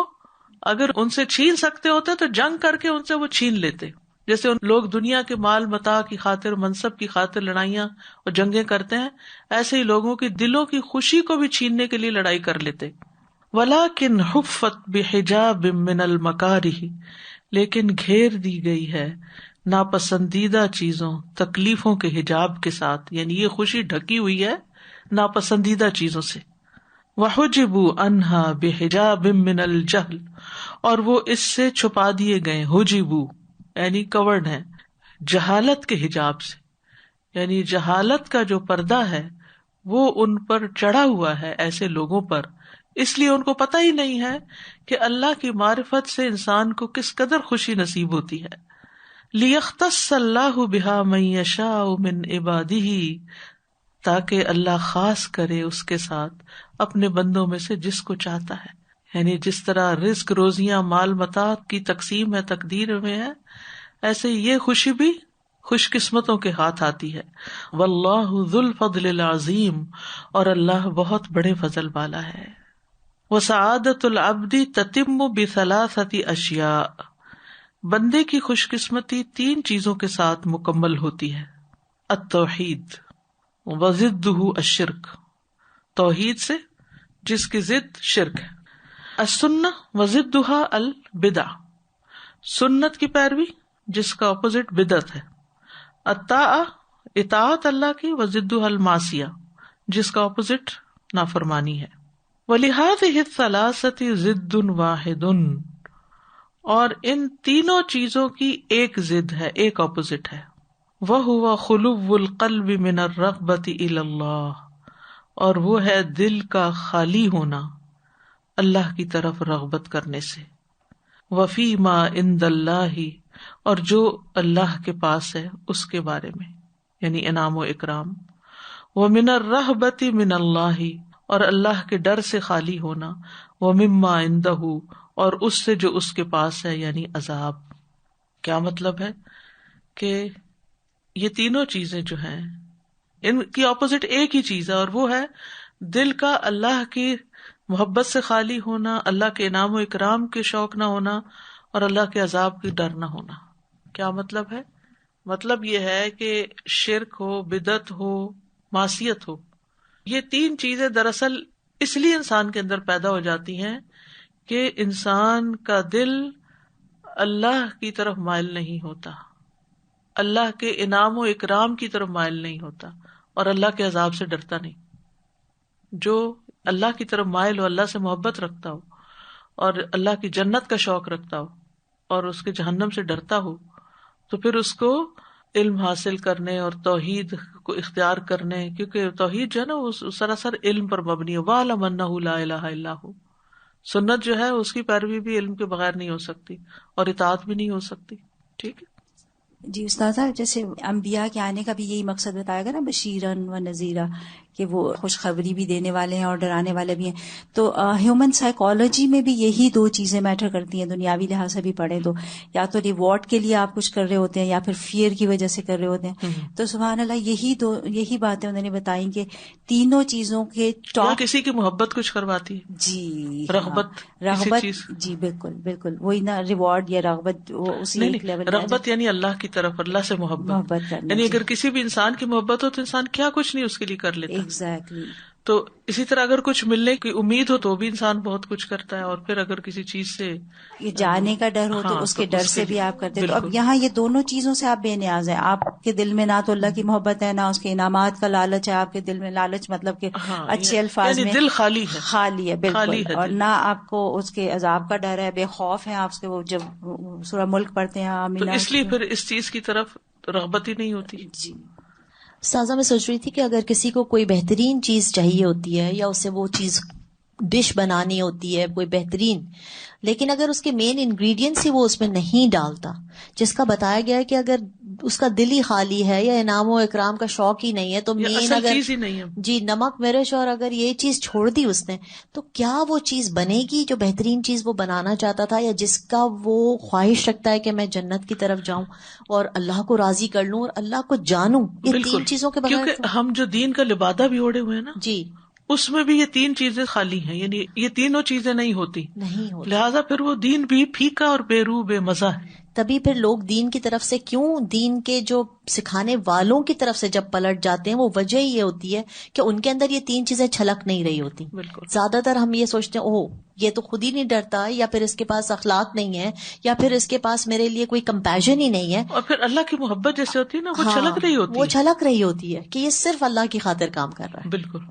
اگر ان سے چھین سکتے ہوتے تو جنگ کر کے ان سے وہ چھین لیتے. جیسے ان لوگ دنیا کے مال متاع کی خاطر، منصب کی خاطر لڑائیاں اور جنگیں کرتے ہیں، ایسے ہی لوگوں کی دلوں کی خوشی کو بھی چھیننے کے لیے لڑائی کر لیتے. وَلَكِنْ حُفَّتْ بِحِجَابٍ مِّنَ الْمَكَارِهِ، لیکن گھیر دی گئی ہے ناپسندیدہ چیزوں، تکلیفوں کے حجاب کے ساتھ، یعنی یہ خوشی ڈھکی ہوئی ہے ناپسندیدہ چیزوں سے. وَحُجِبُوا عَنْهَا بِحِجَابٍ مِّنَ الْجَهْلِ، اور وہ اس سے چھپا دیے گئے، حُجِبُوا یعنی کورڈ ہیں، جہالت کے حجاب سے، یعنی جہالت کا جو پردہ ہے وہ ان پر چڑھا ہوا ہے ایسے لوگوں پر، اس لیے ان کو پتہ ہی نہیں ہے کہ اللہ کی معرفت سے انسان کو کس قدر خوشی نصیب ہوتی ہے. لِيَخْتَصَّ اللَّهُ بِهَا مَن يَشَاءُ مِنْ عِبَادِهِ، تاکہ اللہ خاص کرے اس کے ساتھ اپنے بندوں میں سے جس کو چاہتا ہے. یعنی جس طرح رزق، روزیاں، مال متاع کی تقسیم ہے، تقدیر میں ہے، ایسے یہ خوشی بھی خوش قسمتوں کے ہاتھ آتی ہے. واللہ ذو الفضل العظیم، اور اللہ بہت بڑے فضل والا ہے. وسعادت العبد تتم بثلاثۃ اشیاء، بندے کی خوش قسمتی 3 چیزوں کے ساتھ مکمل ہوتی ہے. التوحید وضدہ الشرک، توحید سے جس کی ضد شرک ہے. السنہ وضدہ البدع، سنت کی پیروی جس کا اپوزٹ بدعت ہے. الطاعہ، اطاعت اللہ کی، وضدہ المعصیہ، جس کا اپوزٹ نافرمانی ہے. وَلِهَذِهِ الثَّلَاثَةِ ضِدٌّ وَاحِدٌ، اور ان تینوں چیزوں کی ایک ضد ہے، ایک اپوزٹ ہے. وَهُوَ خُلُوُّ الْقَلْبِ مِنَ الرَّغْبَةِ إِلَى اللَّهِ، اور وہ ہے دل کا خالی ہونا اللہ کی طرف رغبت کرنے سے. وفی ما عند اللہ، اور جو اللہ کے پاس ہے اس کے بارے میں، یعنی انعام و اکرام، ومن الرہبۃ من اللہ، اور اللہ کے ڈر سے خالی ہونا، ومما عندہ، اور اس سے جو اس کے پاس ہے یعنی عذاب۔ کیا مطلب ہے کہ یہ تینوں چیزیں جو ہیں ان کی اپوزٹ ایک ہی چیز ہے، اور وہ ہے دل کا اللہ کی محبت سے خالی ہونا، اللہ کے انعام و اکرام کے شوق نہ ہونا، اور اللہ کے عذاب کی ڈر نہ ہونا۔ کیا مطلب ہے؟ مطلب یہ ہے کہ شرک ہو، بدعت ہو، معصیت ہو، یہ تین چیزیں دراصل اس لیے انسان کے اندر پیدا ہو جاتی ہیں کہ انسان کا دل اللہ کی طرف مائل نہیں ہوتا، اللہ کے انعام و اکرام کی طرف مائل نہیں ہوتا، اور اللہ کے عذاب سے ڈرتا نہیں۔ جو اللہ کی طرف مائل ہو، اللہ سے محبت رکھتا ہو، اور اللہ کی جنت کا شوق رکھتا ہو، اور اس کے جہنم سے ڈرتا ہو، تو پھر اس کو علم حاصل کرنے اور توحید کو اختیار کرنے، کیونکہ توحید جو ہے نا وہ سراسر علم پر مبنی ہے، وَاعْلَمْ أَنَّهُ لَا إِلَٰهَ إِلَّا هُوَ۔ سنت جو ہے اس کی پیروی بھی علم کے بغیر نہیں ہو سکتی، اور اطاعت بھی نہیں ہو سکتی۔ ٹھیک ہے جی استاذہ، جیسے انبیاء کے آنے کا بھی یہی مقصد بتایا گیا نا، بشیرن و نذیرہ، کہ وہ خوشخبری بھی دینے والے ہیں اور ڈرانے والے بھی ہیں۔ تو ہیومن سائیکالوجی میں بھی یہی دو چیزیں میٹر کرتی ہیں، دنیاوی لحاظ سے بھی پڑھیں تو یا تو ریوارڈ کے لیے آپ کچھ کر رہے ہوتے ہیں، یا پھر فیئر کی وجہ سے کر رہے ہوتے ہیں۔ تو سبحان اللہ یہی باتیں انہوں نے بتائی کہ تینوں چیزوں کے ٹاپ، کسی کی محبت کچھ کرواتی ہے، جی رغبت، جی بالکل وہی نا، ریوارڈ یا رغبت، وہ اسی ایک لیول۔ رغبت یعنی اللہ کی طرف، اللہ سے محبت کرنا، یعنی اگر کسی بھی انسان کی محبت ہو تو انسان کیا کچھ نہیں اس کے لیے کر لیتا۔ ایگزیکٹلی۔ تو اسی طرح اگر کچھ ملنے کی امید ہو تو بھی انسان بہت کچھ کرتا ہے، اور پھر اگر کسی چیز سے یہ جانے کا ڈر ہو تو اس کے ڈر سے بھی آپ کرتے ہیں۔ تو اب یہاں یہ دونوں چیزوں سے آپ بے نیاز ہیں، آپ کے دل میں نہ تو اللہ کی محبت ہے، نہ اس کے انعامات کا لالچ ہے آپ کے دل میں، لالچ مطلب کہ اچھے الفاظ میں دل خالی ہے بالکل، اور نہ آپ کو اس کے عذاب کا ڈر ہے، بے خوف ہیں آپ سے۔ وہ جب سورہ ملک پڑھتے ہیں تو اس لیے پھر اس چیز کی طرف رغبت ہی نہیں ہوتی۔ جی سازا میں سوچ رہی تھی کہ اگر کسی کو کوئی بہترین چیز چاہیے ہوتی ہے، یا اسے وہ چیز ڈش بنانی ہوتی ہے کوئی بہترین، لیکن اگر اس کے مین انگریڈینٹس ہی وہ اس میں نہیں ڈالتا، جس کا بتایا گیا ہے کہ اگر اس کا دل ہی خالی ہے یا انعام و اکرام کا شوق ہی نہیں ہے تو مین اگر چیز ہی نہیں ہے، جی نمک مرچ، اور اگر یہ چیز چھوڑ دی اس نے تو کیا وہ چیز بنے گی جو بہترین چیز وہ بنانا چاہتا تھا، یا جس کا وہ خواہش رکھتا ہے کہ میں جنت کی طرف جاؤں اور اللہ کو راضی کر لوں اور اللہ کو جانوں؟ یہ تین چیزوں کے بغیر، کیونکہ ہم جو دین کا لبادہ بھی اوڑے ہوئے ہیں نا، جی اس میں بھی یہ تین چیزیں خالی ہیں، یعنی یہ تینوں چیزیں نہیں ہوتی، لہذا پھر وہ دین بھی پھیکا اور بے روح بے مزہ ہے۔ تبھی پھر لوگ دین کی طرف سے کیوں، دین کے جو سکھانے والوں کی طرف سے جب پلٹ جاتے ہیں، وہ وجہ یہ ہوتی ہے کہ ان کے اندر یہ تین چیزیں چھلک نہیں رہی ہوتی۔ بالکل، زیادہ تر ہم یہ سوچتے ہیں اوہ یہ تو خود ہی نہیں ڈرتا، یا پھر اس کے پاس اخلاق نہیں ہے، یا پھر اس کے پاس میرے لیے کوئی کمپیشن ہی نہیں ہے، اور پھر اللہ کی محبت جیسے ہوتی ہے نا، وہ چھلک رہی ہوتی ہے، وہ چھلک رہی ہوتی ہے کہ یہ صرف اللہ کی خاطر کام کر رہا ہے۔ بالکل۔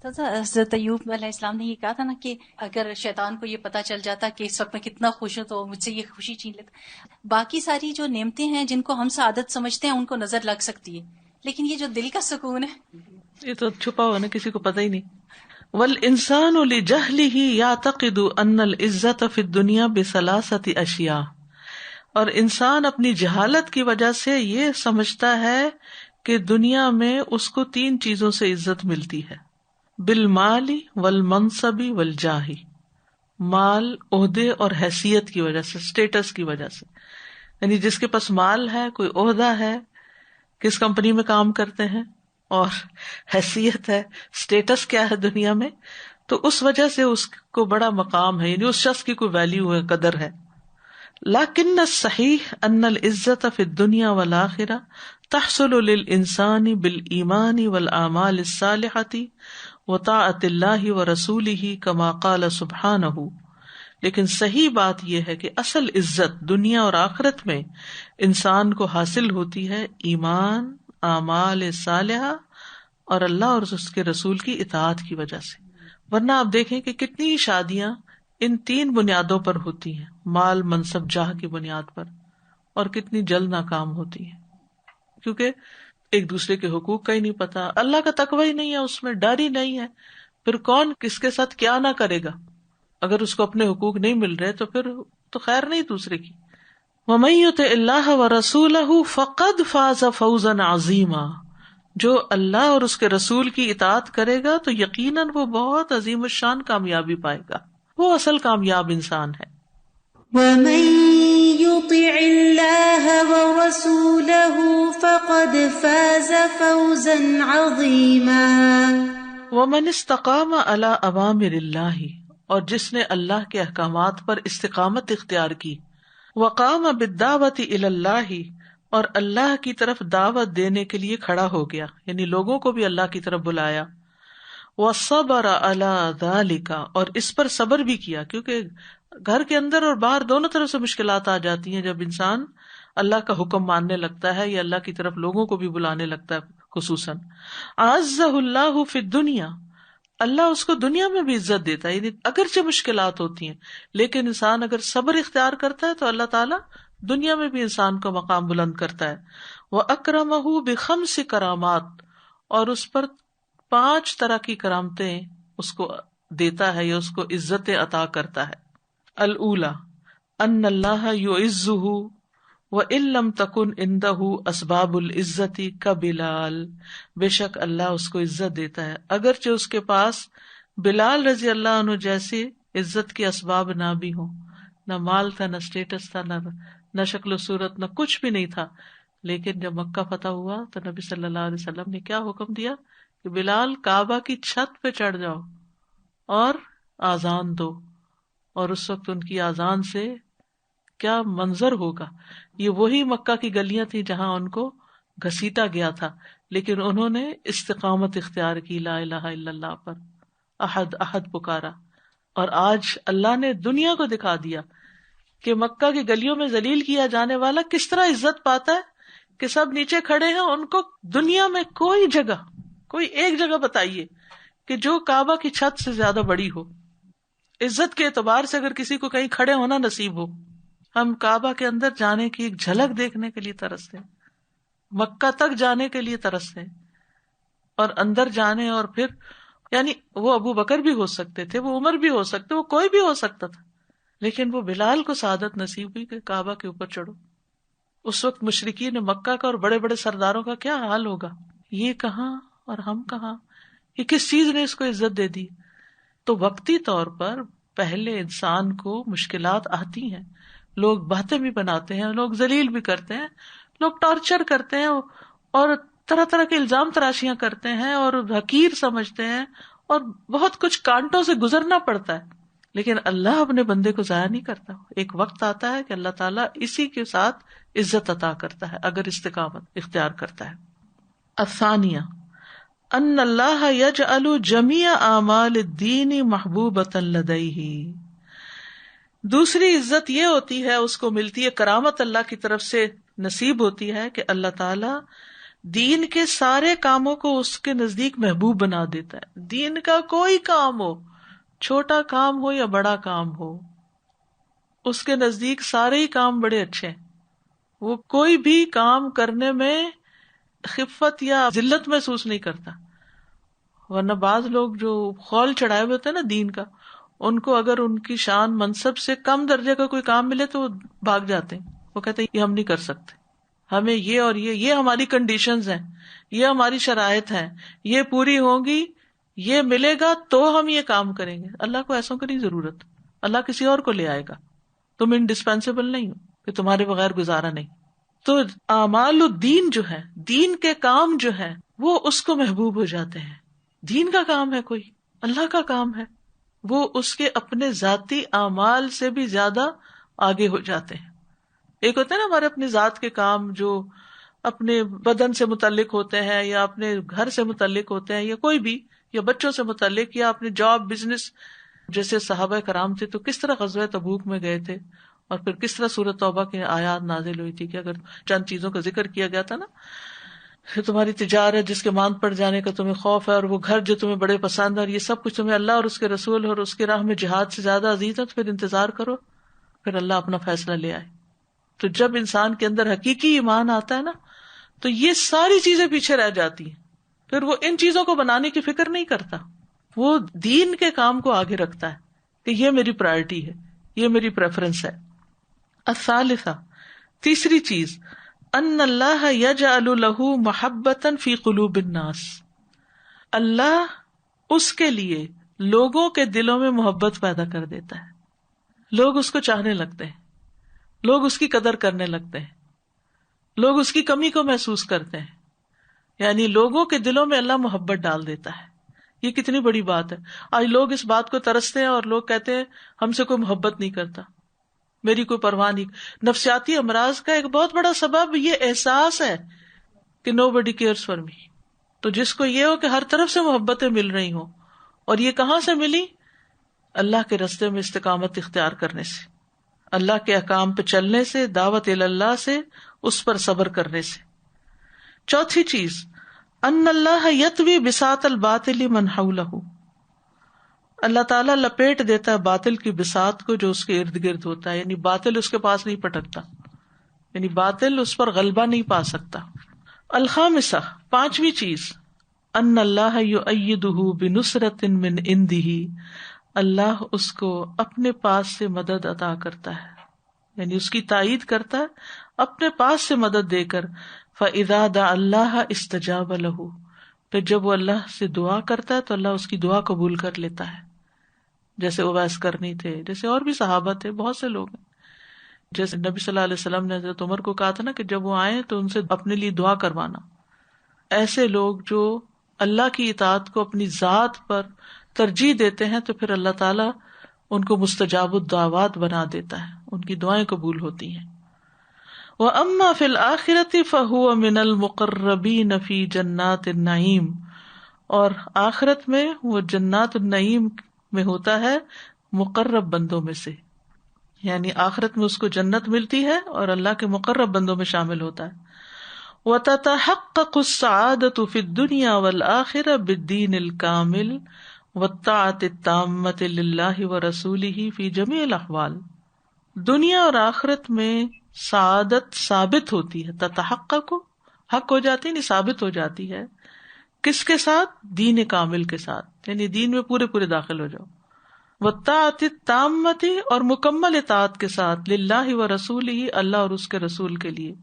حضرت ایوب علیہ السلام نے یہ کہا تھا نا کہ اگر شیطان کو یہ پتا چل جاتا کہ اس وقت میں کتنا خوش ہوں تو مجھ سے یہ خوشی چھین لیتا۔ باقی ساری جو نعمتیں ہیں جن کو ہم سعادت سمجھتے ہیں ان کو نظر لگ سکتی ہے، لیکن یہ جو دل کا سکون ہے یہ تو چھپا ہوا نا، کسی کو پتہ ہی نہیں۔ والانسان لجہلہ یعتقد ان العزت فی الدنیا بثلاثۃ اشیاء، اور انسان اپنی جہالت کی وجہ سے یہ سمجھتا ہے کہ دنیا میں اس کو تین چیزوں سے عزت ملتی ہے، بالمال والمنصب والجاہ، مال، عہدے اور حیثیت کی وجہ سے، اسٹیٹس کی وجہ سے، یعنی جس کے پاس مال ہے، کوئی عہدہ ہے، کس کمپنی میں کام کرتے ہیں، اور حیثیت ہے، اسٹیٹس کیا ہے دنیا میں، تو اس وجہ سے اس کو بڑا مقام ہے، یعنی اس شخص کی کوئی ویلیو ہے، قدر ہے۔ لیکن الصحیح ان العزت فی الدنیا والآخرہ تحصل للانسان بالایمان والاعمال الصالحۃ وطاعت اللہ ورسولہ کما قال سبحانہ، لیکن صحیح بات یہ ہے کہ اصل عزت دنیا اور آخرت میں انسان کو حاصل ہوتی ہے ایمان، اعمال صالحہ اور اللہ اور اس کے رسول کی اطاعت کی وجہ سے۔ ورنہ آپ دیکھیں کہ کتنی شادیاں ان تین بنیادوں پر ہوتی ہیں، مال، منصب، جاہ کی بنیاد پر، اور کتنی جلد ناکام ہوتی ہیں، کیونکہ ایک دوسرے کے حقوق کا ہی نہیں پتا، اللہ کا تقوی ہی نہیں ہے، اس میں ڈر ہی نہیں ہے، پھر کون کس کے ساتھ کیا نہ کرے گا۔ اگر اس کو اپنے حقوق نہیں مل رہے تو پھر تو خیر نہیں دوسرے کی. وَمَن يُطِعِ اللَّهَ وَرَسُولَهُ فَقَدْ فَازَ فَوْزًا عَظِيمًا، جو اللہ اور اس کے رسول کی اطاعت کرے گا تو یقیناً وہ بہت عظیم الشان کامیابی پائے گا، وہ اصل کامیاب انسان ہے. وَمَن يُطِعِ اللَّهَ وَرَسُولَهُ فَقَدْ فَازَ فَوْزًا عَظِيمًا. وَمَنِ اسْتَقَامَ عَلَى أَوَامِرِ اللَّهِ، اور جس نے اللہ کے احکامات پر استقامت اختیار کی، وَقَامَ بِالدَّعْوَةِ إِلَى اللَّهِ، اور اللہ کی طرف دعوت دینے کے لیے کھڑا ہو گیا، یعنی لوگوں کو بھی اللہ کی طرف بلایا. وَصَبَرَ عَلَى ذَلِكَ، اور اس پر صبر بھی کیا، کیونکہ گھر کے اندر اور باہر دونوں طرف سے مشکلات آ جاتی ہیں جب انسان اللہ کا حکم ماننے لگتا ہے یا اللہ کی طرف لوگوں کو بھی بلانے لگتا ہے. خصوصاً عزہ اللہ فی الدنیا، اللہ اس کو دنیا میں بھی عزت دیتا ہے، یعنی اگرچہ مشکلات ہوتی ہیں لیکن انسان اگر صبر اختیار کرتا ہے تو اللہ تعالیٰ دنیا میں بھی انسان کا مقام بلند کرتا ہے. وَأَكْرَمَهُ بِخَمْسِ کرامات، اور اس پر 5 طرح کی کرامتیں اس کو دیتا ہے یا اس کو عزتیں عطا کرتا ہے. الاولی ان اللہ یعزہ وَإِن لَمْ تَكُنْ عِنْدَهُ أَسْبَابُ الْعِزَّةِ كَبِلَال، بے شک اللہ اس کو عزت دیتا ہے اگرچہ اس کے پاس بلال رضی اللہ عنہ جیسے عزت کے اسباب نہ بھی ہوں، نہ مال تھا، نہ اسٹیٹس تھا، نہ شکل و صورت، نہ کچھ بھی نہیں تھا. لیکن جب مکہ فتح ہوا تو نبی صلی اللہ علیہ وسلم نے کیا حکم دیا کہ بلال کعبہ کی چھت پہ چڑھ جاؤ اور آذان دو. اور اس وقت ان کی آذان سے کیا منظر ہوگا. یہ وہی مکہ کی گلیاں تھیں جہاں ان کو گھسیٹا گیا تھا، لیکن انہوں نے استقامت اختیار کی، لا الہ الا اللہ پر احد احد پکارا. اور آج اللہ نے دنیا کو دکھا دیا کہ مکہ کی گلیوں میں ذلیل کیا جانے والا کس طرح عزت پاتا ہے کہ سب نیچے کھڑے ہیں. ان کو دنیا میں کوئی جگہ، کوئی ایک جگہ بتائیے کہ جو کعبہ کی چھت سے زیادہ بڑی ہو عزت کے اعتبار سے، اگر کسی کو کہیں کھڑے ہونا نصیب ہو. ہم کعبہ کے اندر جانے کی ایک جھلک دیکھنے کے لیے ترستے ہیں، مکہ تک جانے کے لیے ترستے ہیں، اور اندر جانے، اور پھر یعنی وہ ابو بکر بھی ہو سکتے تھے، وہ عمر بھی ہو سکتے، وہ کوئی بھی ہو سکتا تھا، لیکن وہ بلال کو سعادت نصیب ہوئی کہ کعبہ کے اوپر چڑھو. اس وقت مشرکین مکہ کا اور بڑے بڑے سرداروں کا کیا حال ہوگا، یہ کہاں اور ہم کہاں، یہ کس چیز نے اس کو عزت دے دی. تو وقتی طور پر پہلے انسان کو مشکلات آتی ہیں، لوگ باتیں بھی بناتے ہیں، لوگ ذلیل بھی کرتے ہیں، لوگ ٹارچر کرتے ہیں اور طرح طرح کے الزام تراشیاں کرتے ہیں اور حقیر سمجھتے ہیں اور بہت کچھ کانٹوں سے گزرنا پڑتا ہے، لیکن اللہ اپنے بندے کو ضائع نہیں کرتا. ایک وقت آتا ہے کہ اللہ تعالیٰ اسی کے ساتھ عزت عطا کرتا ہے اگر استقامت اختیار کرتا ہے. الثانیہ ان اللہ یجعل جمیع اعمال الدین محبوبۃ لدیہ، دوسری عزت یہ ہوتی ہے، اس کو ملتی ہے، کرامت اللہ کی طرف سے نصیب ہوتی ہے کہ اللہ تعالیٰ دین کے سارے کاموں کو اس کے نزدیک محبوب بنا دیتا ہے. دین کا کوئی کام ہو، چھوٹا کام ہو یا بڑا کام ہو، اس کے نزدیک سارے ہی کام بڑے اچھے ہیں. وہ کوئی بھی کام کرنے میں خفت یا ذلت محسوس نہیں کرتا. ورنہ بعض لوگ جو خول چڑھائے ہوئے ہوتے ہیں نا دین کا، ان کو اگر ان کی شان منصب سے کم درجے کا کوئی کام ملے تو وہ بھاگ جاتے ہیں. وہ کہتے ہیں یہ ہم نہیں کر سکتے، ہمیں یہ اور یہ ہماری کنڈیشنز ہیں، یہ ہماری شرائط ہیں، یہ پوری ہوں گی، یہ ملے گا تو ہم یہ کام کریں گے. اللہ کو ایسوں کی نہیں ضرورت، اللہ کسی اور کو لے آئے گا. تم انڈسپینسیبل نہیں ہو کہ تمہارے بغیر گزارا نہیں. تو اعمال الدین جو ہے، دین کے کام جو ہے، وہ اس کو محبوب ہو جاتے ہیں. دین کا کام ہے کوئی، اللہ کا کام ہے، وہ اس کے اپنے ذاتی اعمال سے بھی زیادہ آگے ہو جاتے ہیں. ایک ہوتے ہیں نا ہمارے اپنے ذات کے کام جو اپنے بدن سے متعلق ہوتے ہیں یا اپنے گھر سے متعلق ہوتے ہیں یا کوئی بھی، یا بچوں سے متعلق یا اپنے جاب بزنس. جیسے صحابہ کرام تھے تو کس طرح غزوہ تبوک میں گئے تھے اور پھر کس طرح سورۃ توبہ کی آیات نازل ہوئی تھی کہ اگر چند چیزوں کا ذکر کیا گیا تھا نا، تمہاری تجارت جس کے ماند پڑ جانے کا تمہیں خوف ہے، اور وہ گھر جو تمہیں بڑے پسند ہے، اور یہ سب کچھ تمہیں اللہ اور اس کے رسول اور اس کی راہ میں جہاد سے زیادہ عزیز ہے، تو پھر انتظار کرو، پھر اللہ اپنا فیصلہ لے آئے. تو جب انسان کے اندر حقیقی ایمان آتا ہے نا تو یہ ساری چیزیں پیچھے رہ جاتی ہیں، پھر وہ ان چیزوں کو بنانے کی فکر نہیں کرتا، وہ دین کے کام کو آگے رکھتا ہے کہ یہ میری پرائرٹی ہے، یہ میری پریفرنس ہے۔ الثالثہ، تیسری چیز، ان اللہ یجعل لہ محبۃ فی قلوب الناس، اللہ اس کے لیے لوگوں کے دلوں میں محبت پیدا کر دیتا ہے، لوگ اس کو چاہنے لگتے ہیں، لوگ اس کی قدر کرنے لگتے ہیں، لوگ اس کی کمی کو محسوس کرتے ہیں، یعنی لوگوں کے دلوں میں اللہ محبت ڈال دیتا ہے۔ یہ کتنی بڑی بات ہے۔ آج لوگ اس بات کو ترستے ہیں اور لوگ کہتے ہیں ہم سے کوئی محبت نہیں کرتا، میری کوئی پرواہ نہیں۔ نفسیاتی امراض کا ایک بہت بڑا سبب یہ احساس ہے کہ نو بڈی کیئرس فار می۔ تو جس کو یہ ہو کہ ہر طرف سے محبتیں مل رہی ہوں، اور یہ کہاں سے ملی؟ اللہ کے راستے میں استقامت اختیار کرنے سے، اللہ کے احکام پہ چلنے سے، دعوت اللہ سے، اس پر صبر کرنے سے۔ چوتھی چیز، ان اللہ یطوی بساط الباطل من حولہ، اللہ تعالیٰ لپیٹ دیتا ہے باطل کی بساط کو جو اس کے ارد گرد ہوتا ہے، یعنی باطل اس کے پاس نہیں پٹکتا، یعنی باطل اس پر غلبہ نہیں پا سکتا۔ الخامسہ، پانچویں چیز، ان اللہ یؤیدہ بنصرۃ من عنده، اللہ اس کو اپنے پاس سے مدد عطا کرتا ہے، یعنی اس کی تائید کرتا ہے اپنے پاس سے مدد دے کر۔ فَإِذَا دَعَا اللَّهَ اسْتَجَابَ لَهُ، پھر جب وہ اللہ سے دعا کرتا ہے تو اللہ اس کی دعا قبول کر لیتا ہے، جیسے اویس کرنی تھے، جیسے اور بھی صحابہ تھے، بہت سے لوگ ہیں۔ جیسے نبی صلی اللہ علیہ وسلم نے حضرت عمر کو کہا تھا نا کہ جب وہ آئیں تو ان سے اپنے لیے دعا کروانا۔ ایسے لوگ جو اللہ کی اطاعت کو اپنی ذات پر ترجیح دیتے ہیں تو پھر اللہ تعالیٰ ان کو مستجاب الدعوات بنا دیتا ہے، ان کی دعائیں قبول ہوتی ہیں۔ وَأَمَّا فِي الْآخِرَةِ فَهُوَ مِنَ الْمُقَرَّبِينَ فِي جَنَّاتِ النَّعِيمِ، اور آخرت میں وہ جنات النعیم میں ہوتا ہے مقرب بندوں میں سے، یعنی آخرت میں اس کو جنت ملتی ہے اور اللہ کے مقرب بندوں میں شامل ہوتا ہے۔ وَتَتَحَقَّقُ السَّعَادَةُ فِي الدُّنْيَا وَالْآخِرَةِ بِالدِّينِ الْكَامِلِ وَالطَّاعَةِ التَّامَّةِ لِلَّهِ وَرَسُولِهِ فِي جَمِيعِ الْأَحْوَالِ، دنیا اور آخرت میں سعادت ثابت ہوتی ہے، تتحقق حق ہو جاتی نہیں، ثابت ہو جاتی ہے، کس کے ساتھ؟ دین کامل کے ساتھ، یعنی دین میں پورے پورے داخل ہو جاؤ۔ والطاعت التامۃ، اور مکمل اطاعت کے ساتھ، للہ ورسولہ، اللہ اور اس کے رسول کے لیے،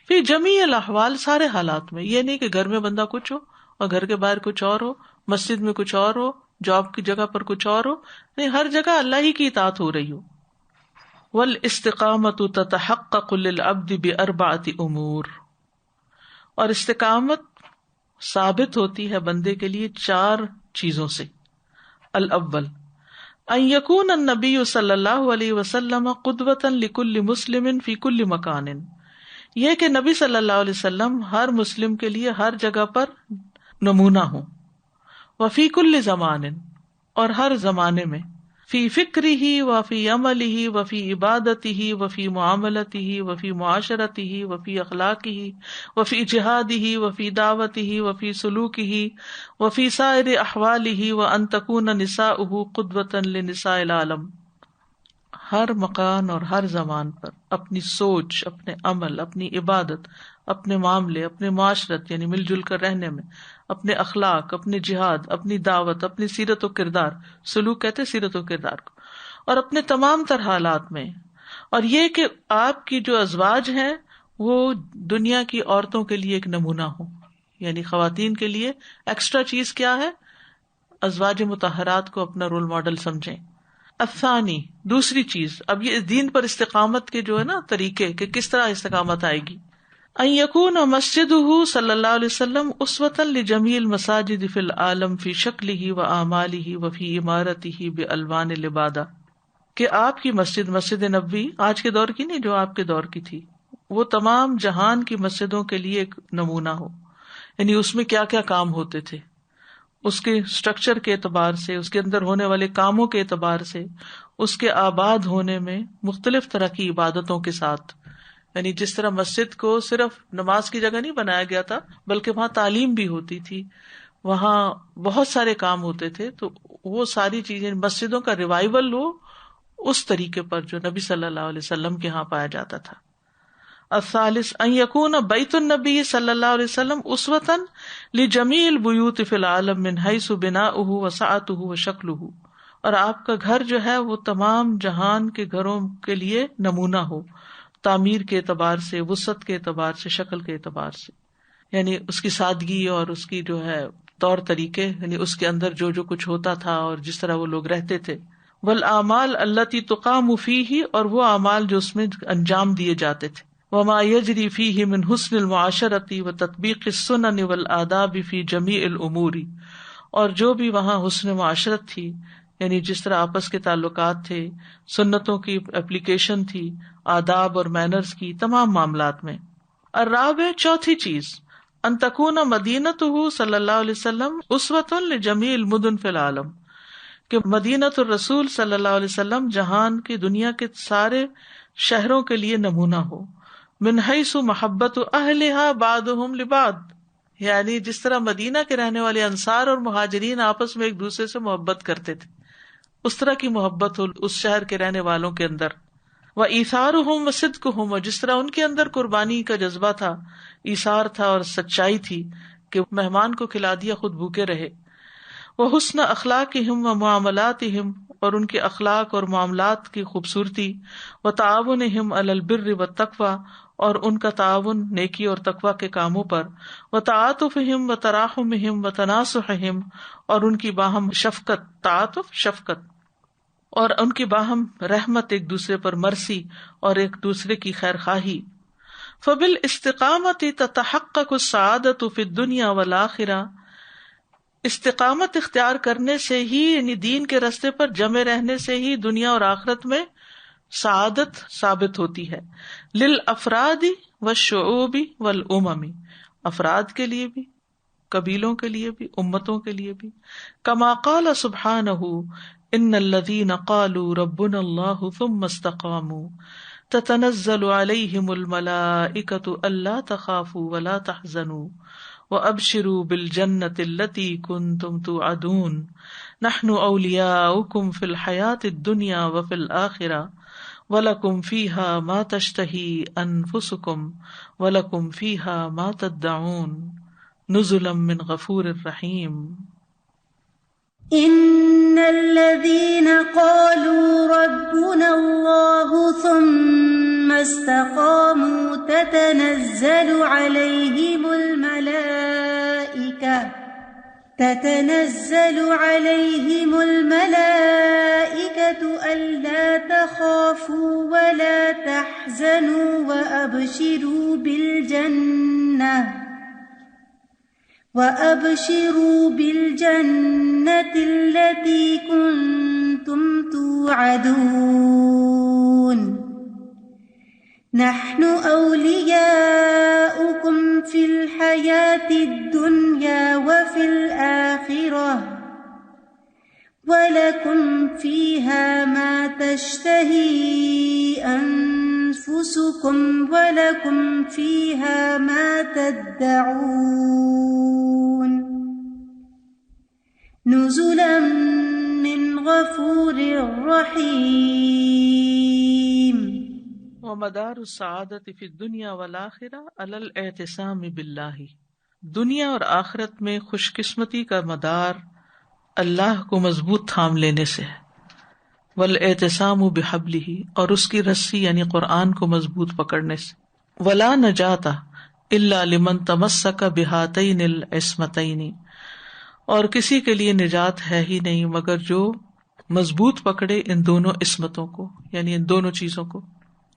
فی جمیع الاحوال، سارے حالات میں۔ یہ نہیں کہ گھر میں بندہ کچھ ہو اور گھر کے باہر کچھ اور ہو، مسجد میں کچھ اور ہو، جاب کی جگہ پر کچھ اور ہو، نہیں، ہر جگہ اللہ ہی کی اطاعت ہو رہی ہو۔ والاستقامۃ تتحقق للعبد باربعۃ امور، اور استقامت ثابت ہوتی ہے بندے کے لیے چار چیزوں سے۔ الاول، ان یکون النبی صلی اللہ علیہ وسلم قدوۃ لکل مسلم فی کل مکان، یہ کہ نبی صلی اللہ علیہ وسلم ہر مسلم کے لیے ہر جگہ پر نمونہ ہوں، وفی کل زمان، اور ہر زمانے میں، فی فکرہ وفی عملہ وفی عبادتہ وفی معاملتہ وفی معاشرتہ وفی اخلاقہ وفی جہادہ وفی دعوتہ وفی سلوکہ وفی سائر احوالہ، وان تکون نساؤہ قدوۃ لنساء العالم، ہر مکان اور ہر زمان پر اپنی سوچ، اپنے عمل، اپنی عبادت، اپنے معاملے، اپنے معاشرت یعنی مل جل کر رہنے میں، اپنے اخلاق، اپنے جہاد، اپنی دعوت، اپنی سیرت و کردار، سلوک کہتے سیرت و کردار کو، اور اپنے تمام تر حالات میں۔ اور یہ کہ آپ کی جو ازواج ہیں وہ دنیا کی عورتوں کے لیے ایک نمونہ ہو، یعنی خواتین کے لیے ایکسٹرا چیز کیا ہے؟ ازواج مطہرات کو اپنا رول ماڈل سمجھیں۔ الثانی، دوسری چیز، اب یہ دین پر استقامت کے جو ہے نا طریقے کہ کس طرح استقامت آئے گی، ان یکون مسجدہ صلی اللہ علیہ وسلم اسوۃ لجمیع المساجد فی العالم فی شکلہ واعمالہ وفی عمارتہ بالوان العبادہ، کہ آپ کی مسجد، مسجد نبوی آج کے دور کی نہیں، جو آپ کے دور کی تھی، وہ تمام جہان کی مسجدوں کے لیے ایک نمونہ ہو، یعنی اس میں کیا کیا کام ہوتے تھے، اس کے اسٹرکچر کے اعتبار سے، اس کے اندر ہونے والے کاموں کے اعتبار سے، اس کے آباد ہونے میں مختلف طرح کی عبادتوں کے ساتھ، یعنی جس طرح مسجد کو صرف نماز کی جگہ نہیں بنایا گیا تھا بلکہ وہاں تعلیم بھی ہوتی تھی، وہاں بہت سارے کام ہوتے تھے، تو وہ ساری چیزیں مسجدوں کا ریوائول ہو اس طریقے پر جو نبی صلی اللہ علیہ وسلم کے ہاں پایا جاتا تھا۔ الثالث، ان یکون بیت النبی صلی اللہ علیہ وسلم اسوۃ لجمیع البیوت فی العالم من حیث بناؤہ وسعتہ وشکلہ، اور آپ کا گھر جو ہے وہ تمام جہان کے گھروں کے لیے نمونہ ہو، تعمیر کے اعتبار سے، وسعت کے اعتبار سے، شکل کے اعتبار سے، یعنی اس کی سادگی اور اس کی جو ہے طور طریقے، یعنی اس کے اندر جو جو کچھ ہوتا تھا اور جس طرح وہ لوگ رہتے تھے. والاعمال التي تقام فيه، اور وہ اعمال جو اس میں انجام دیے جاتے تھے. وما يجري فيه من حسن المعاشرة وتطبيق السنن والآداب في جميع الامور، اور جو بھی وہاں حسن معاشرت تھی، یعنی جس طرح آپس کے تعلقات تھے، سنتوں کی اپلیکیشن تھی، آداب اور مینرز کی تمام معاملات میں. الرابع، چوتھی چیز، ان تکون مدینتہ صلی اللہ علیہ وسلم اسوۃ لجمیع المدن فی العالم، کہ مدینۃ الرسول صلی اللہ علیہ وسلم جہان کی دنیا کے سارے شہروں کے لیے نمونہ ہو. من حیث محبت اہلھا بعضهم لبعض، یعنی جس طرح مدینہ کے رہنے والے انصار اور مہاجرین آپس میں ایک دوسرے سے محبت کرتے تھے، اس طرح کی محبت ہو اس شہر کے رہنے والوں کے اندر. وَإِيثَارُهُمْ وَصِدْقُهُمْ، اور جس طرح ان کے اندر قربانی کا جذبہ تھا، ایثار تھا اور سچائی تھی کہ مہمان کو کھلا دیا خود بھوکے رہے. وَحُسْنَ أَخْلَاقِهِمْ وَمُعَامَلَاتِهِمْ، اور ان کے اخلاق اور معاملات کی خوبصورتی. وَتَعَاوُنِهِمْ عَلَى الْبِرِّ وَالتَّقْوَى، اور ان کا تعاون نیکی اور تقوی کے کاموں پر. وَتَعَاطُفِهِمْ وَتَرَاحُمِهِمْ وَتَنَاصُحِهِمْ، اور ان کی باہم شفقت، تعاطف شفقت، اور ان کی باہم رحمت، ایک دوسرے پر مرسی اور ایک دوسرے کی خیر خواہی. فَبِالْإِسْتِقَامَةِ تَتَحَقَّقُ السَّعَادَةُ فِي الدُّنْيَا وَالْآخِرَةِ، استقامت اختیار کرنے سے ہی، یعنی دین کے راستے پر جمے رہنے سے ہی دنیا اور آخرت میں سعادت ثابت ہوتی ہے. للافراد والشعوب والامم، افراد کے لیے بھی، قبیلوں کے لیے بھی، امتوں کے لیے بھی. کما قال سبحانہ ان الذین قالوا ربنا اللہ ثم استقاموا تتنزل علیہم الملائکۃ الا تخافوا ولا تحزنوا وابشروا بالجنۃ التی کنتم توعدون نحن اولیاؤکم فی الحیاۃ الدنیا وفی الآخرہ وَلَكُمْ فِيهَا مَا تَشْتَهِي أَنفُسُكُمْ وَلَكُمْ فِيهَا مَا تَدَّعُونَ نُزُلًا مِّنْ غَفُورٍ رَّحِيمٍ. إِنَّ الَّذِينَ قَالُوا رَبُّنَا اللَّهُ ثُمَّ اسْتَقَامُوا تَتَنَزَّلُ عَلَيْهِمُ الْمَلَائِكَةُ أَلَّا تَخَافُوا وَلَا تَحْزَنُوا وَأَبْشِرُوا بِالْجَنَّةِ الَّتِي كُنتُمْ تُوعَدُونَ نحن أولياؤكم في الحياة الدنيا وفي الآخرة ولكم فيها ما تشتهي أنفسكم ولكم فيها ما تدعون نزلا من غفور رحيم. ومدار السعادت فی الدنیا والآخرہ علی الاعتصام باللہ، دنیا اور آخرت میں خوش قسمتی کا مدار اللہ کو مضبوط تھام لینے سے ہے. والاعتصام بحبلہ، اور اس کی رسی یعنی قرآن کو مضبوط پکڑنے سے. ولا نجات الا لمن تمسک بہاتین العصمتین، اور کسی کے لیے نجات ہے ہی نہیں مگر جو مضبوط پکڑے ان دونوں عصمتوں کو، یعنی ان دونوں چیزوں کو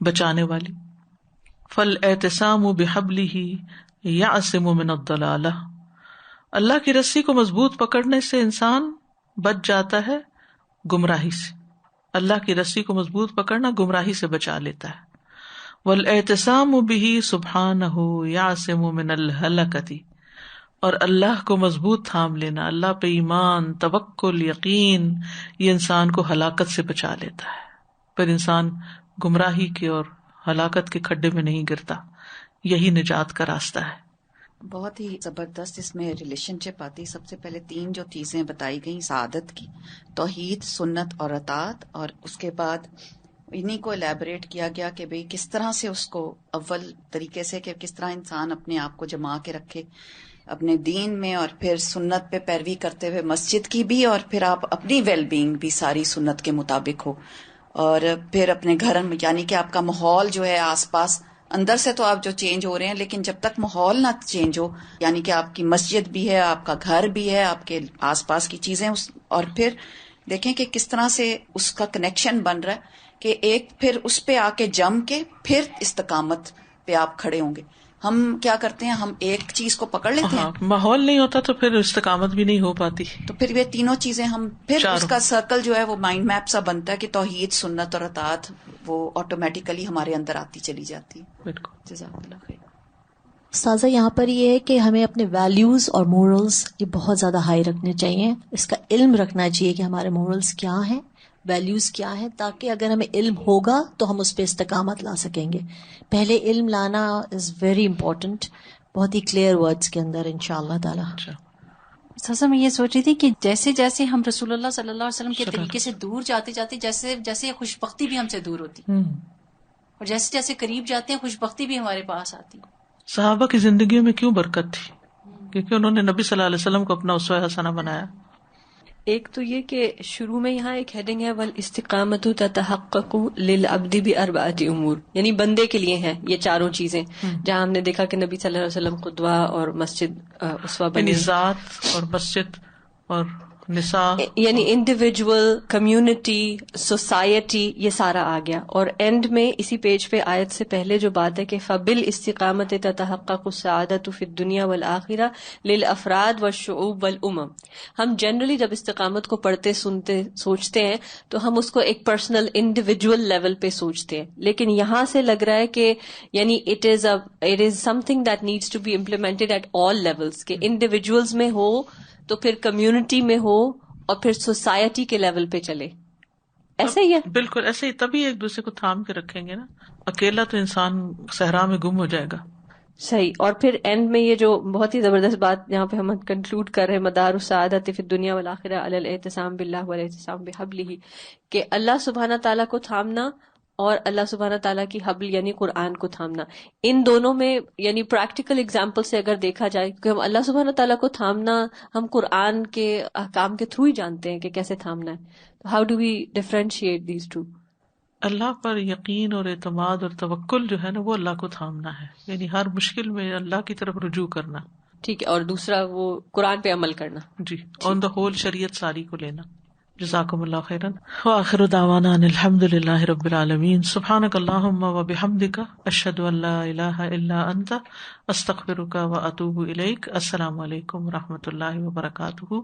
بچانے والی. فالاعتصام بحبلہ یعصم من الضلالہ، اللہ کی رسی کو مضبوط پکڑنے سے انسان بچ جاتا ہے گمراہی سے. اللہ کی رسی کو مضبوط پکڑنا گمراہی سے بچا لیتا ہے. والاعتصام بہ سبحانہ یعصم من الہلکۃ، اور اللہ کو مضبوط تھام لینا، اللہ پہ ایمان، توکل، یقین، یہ انسان کو ہلاکت سے بچا لیتا ہے. پھر انسان گمراہی کے اور ہلاکت کے کھڈے میں نہیں گرتا. یہی نجات کا راستہ ہے. بہت ہی زبردست اس میں ریلیشن شپ آتی. سب سے پہلے 3 جو چیزیں بتائی گئیں سعادت کی، توحید، سنت اور اطاعت، اور اس کے بعد انہی کو الیبوریٹ کیا گیا کہ بھئی کس طرح سے اس کو اول طریقے سے کہ کس طرح انسان اپنے آپ کو جما کے رکھے اپنے دین میں اور پھر سنت پہ پیروی کرتے ہوئے مسجد کی بھی، اور پھر آپ اپنی ویل بینگ بھی ساری سنت کے مطابق ہو، اور پھر اپنے گھر میں یعنی کہ آپ کا ماحول جو ہے آس پاس، اندر سے تو آپ جو چینج ہو رہے ہیں، لیکن جب تک ماحول نہ چینج ہو، یعنی کہ آپ کی مسجد بھی ہے، آپ کا گھر بھی ہے، آپ کے آس پاس کی چیزیں، اور پھر دیکھیں کہ کس طرح سے اس کا کنیکشن بن رہا ہے کہ ایک پھر اس پہ آ کے جم کے پھر استقامت پہ آپ کھڑے ہوں گے. ہم کیا کرتے ہیں، ہم ایک چیز کو پکڑ لیتے ہیں، ماحول نہیں ہوتا تو پھر استقامت بھی نہیں ہو پاتی. تو پھر یہ تینوں چیزیں ہم پھر اس کا سرکل جو ہے وہ مائنڈ میپ سا بنتا ہے کہ توحید، سنت اور اطاعت وہ آٹومیٹیکلی ہمارے اندر آتی چلی جاتی ہے. بالکل. جزاک اللہ خیر. استاذہ یہاں پر یہ ہے کہ ہمیں اپنے ویلیوز اور مورلز یہ بہت زیادہ ہائی رکھنے چاہیے. اس کا علم رکھنا چاہیے کہ ہمارے مورلز کیا ہیں، ویلیوز کیا ہیں، تاکہ اگر ہمیں علم ہوگا تو ہم اس پہ استقامت لا سکیں گے. پہلے علم لانا از ویری امپورٹنٹ، بہت ہی کلیئر ورڈز کے اندر انشاءاللہ تعالی. سزا میں یہ سوچ رہی تھی کہ جیسے جیسے ہم رسول اللہ صلی اللہ علیہ وسلم کے طریقے سے دور جاتے جاتے جیسے جیسے خوش بختی بھی ہم سے دور ہوتی، اور جیسے جیسے قریب جاتے ہیں خوش بختی بھی ہمارے پاس آتی. صحابہ کی زندگیوں میں کیوں برکت تھی؟ کیونکہ انہوں نے نبی صلی اللہ علیہ وسلم کو اپنا اسوہ حسنہ بنایا. ایک تو یہ کہ شروع میں یہاں ایک ہیڈنگ ہے والاستقامت تتحقق للعبد باربعۃ امور، یعنی بندے کے لیے ہیں یہ چاروں چیزیں، جہاں ہم نے دیکھا کہ نبی صلی اللہ علیہ وسلم قدوہ اور مسجد اسوہ بنے، یعنی ذات اور مسجد اور نساء، یعنی انڈیویجول، کمیونٹی، سوسائٹی، یہ سارا آ گیا. اور اینڈ میں اسی پیج پہ آیت سے پہلے جو بات ہے کہ فبالاستقامت تتحقق السعادۃ فی الدنیا والآخرہ للافراد والشعوب والامم. ہم جنرلی جب استقامت کو پڑھتے، سنتے، سوچتے ہیں تو ہم اس کو ایک پرسنل انڈیویجول لیول پہ سوچتے ہیں، لیکن یہاں سے لگ رہا ہے کہ یعنی it is something that needs to be implemented at all levels, کہ انڈیویجولز میں ہو تو پھر کمیونٹی میں ہو اور پھر سوسائٹی کے لیول پہ چلے. ایسا ہی ہے، بالکل ایسے ہی. تبھی ایک دوسرے کو تھام کے رکھیں گے نا، اکیلا تو انسان صحرا میں گم ہو جائے گا. صحیح. اور پھر اینڈ میں یہ جو بہت ہی زبردست بات یہاں پہ ہم کنکلوڈ کر رہے ہیں، مدار السعادۃ فی الدنیا والآخرہ علی الاعتصام باللہ والاعتصام بحبلہ، کہ اللہ سبحانہ تعالیٰ کو تھامنا اور اللہ سبحانہ تعالیٰ کی حبل یعنی قرآن کو تھامنا. ان دونوں میں یعنی پریکٹیکل اگزامپل سے اگر دیکھا جائے کہ ہم اللہ سبحانہ تعالیٰ کو تھامنا ہم قرآن کے احکام کے تھرو ہی جانتے ہیں کہ کیسے تھامنا ہے. How do we differentiate these two? اللہ پر یقین اور اعتماد اور توکل جو ہے نا وہ اللہ کو تھامنا ہے، یعنی ہر مشکل میں اللہ کی طرف رجوع کرنا. ٹھیک ہے. اور دوسرا وہ قرآن پہ عمل کرنا. جی، آن دا ہول شریعت ساری کو لینا. جزاکم اللہ خیرا. وآخر دعوانا ان الحمد للہ رب العالمین. سبحانک اللہم وبحمدک، اشہد ان لا الہ الا انت، استغفرک واتوب الیک. السلام علیکم ورحمۃ اللہ وبرکاتہ.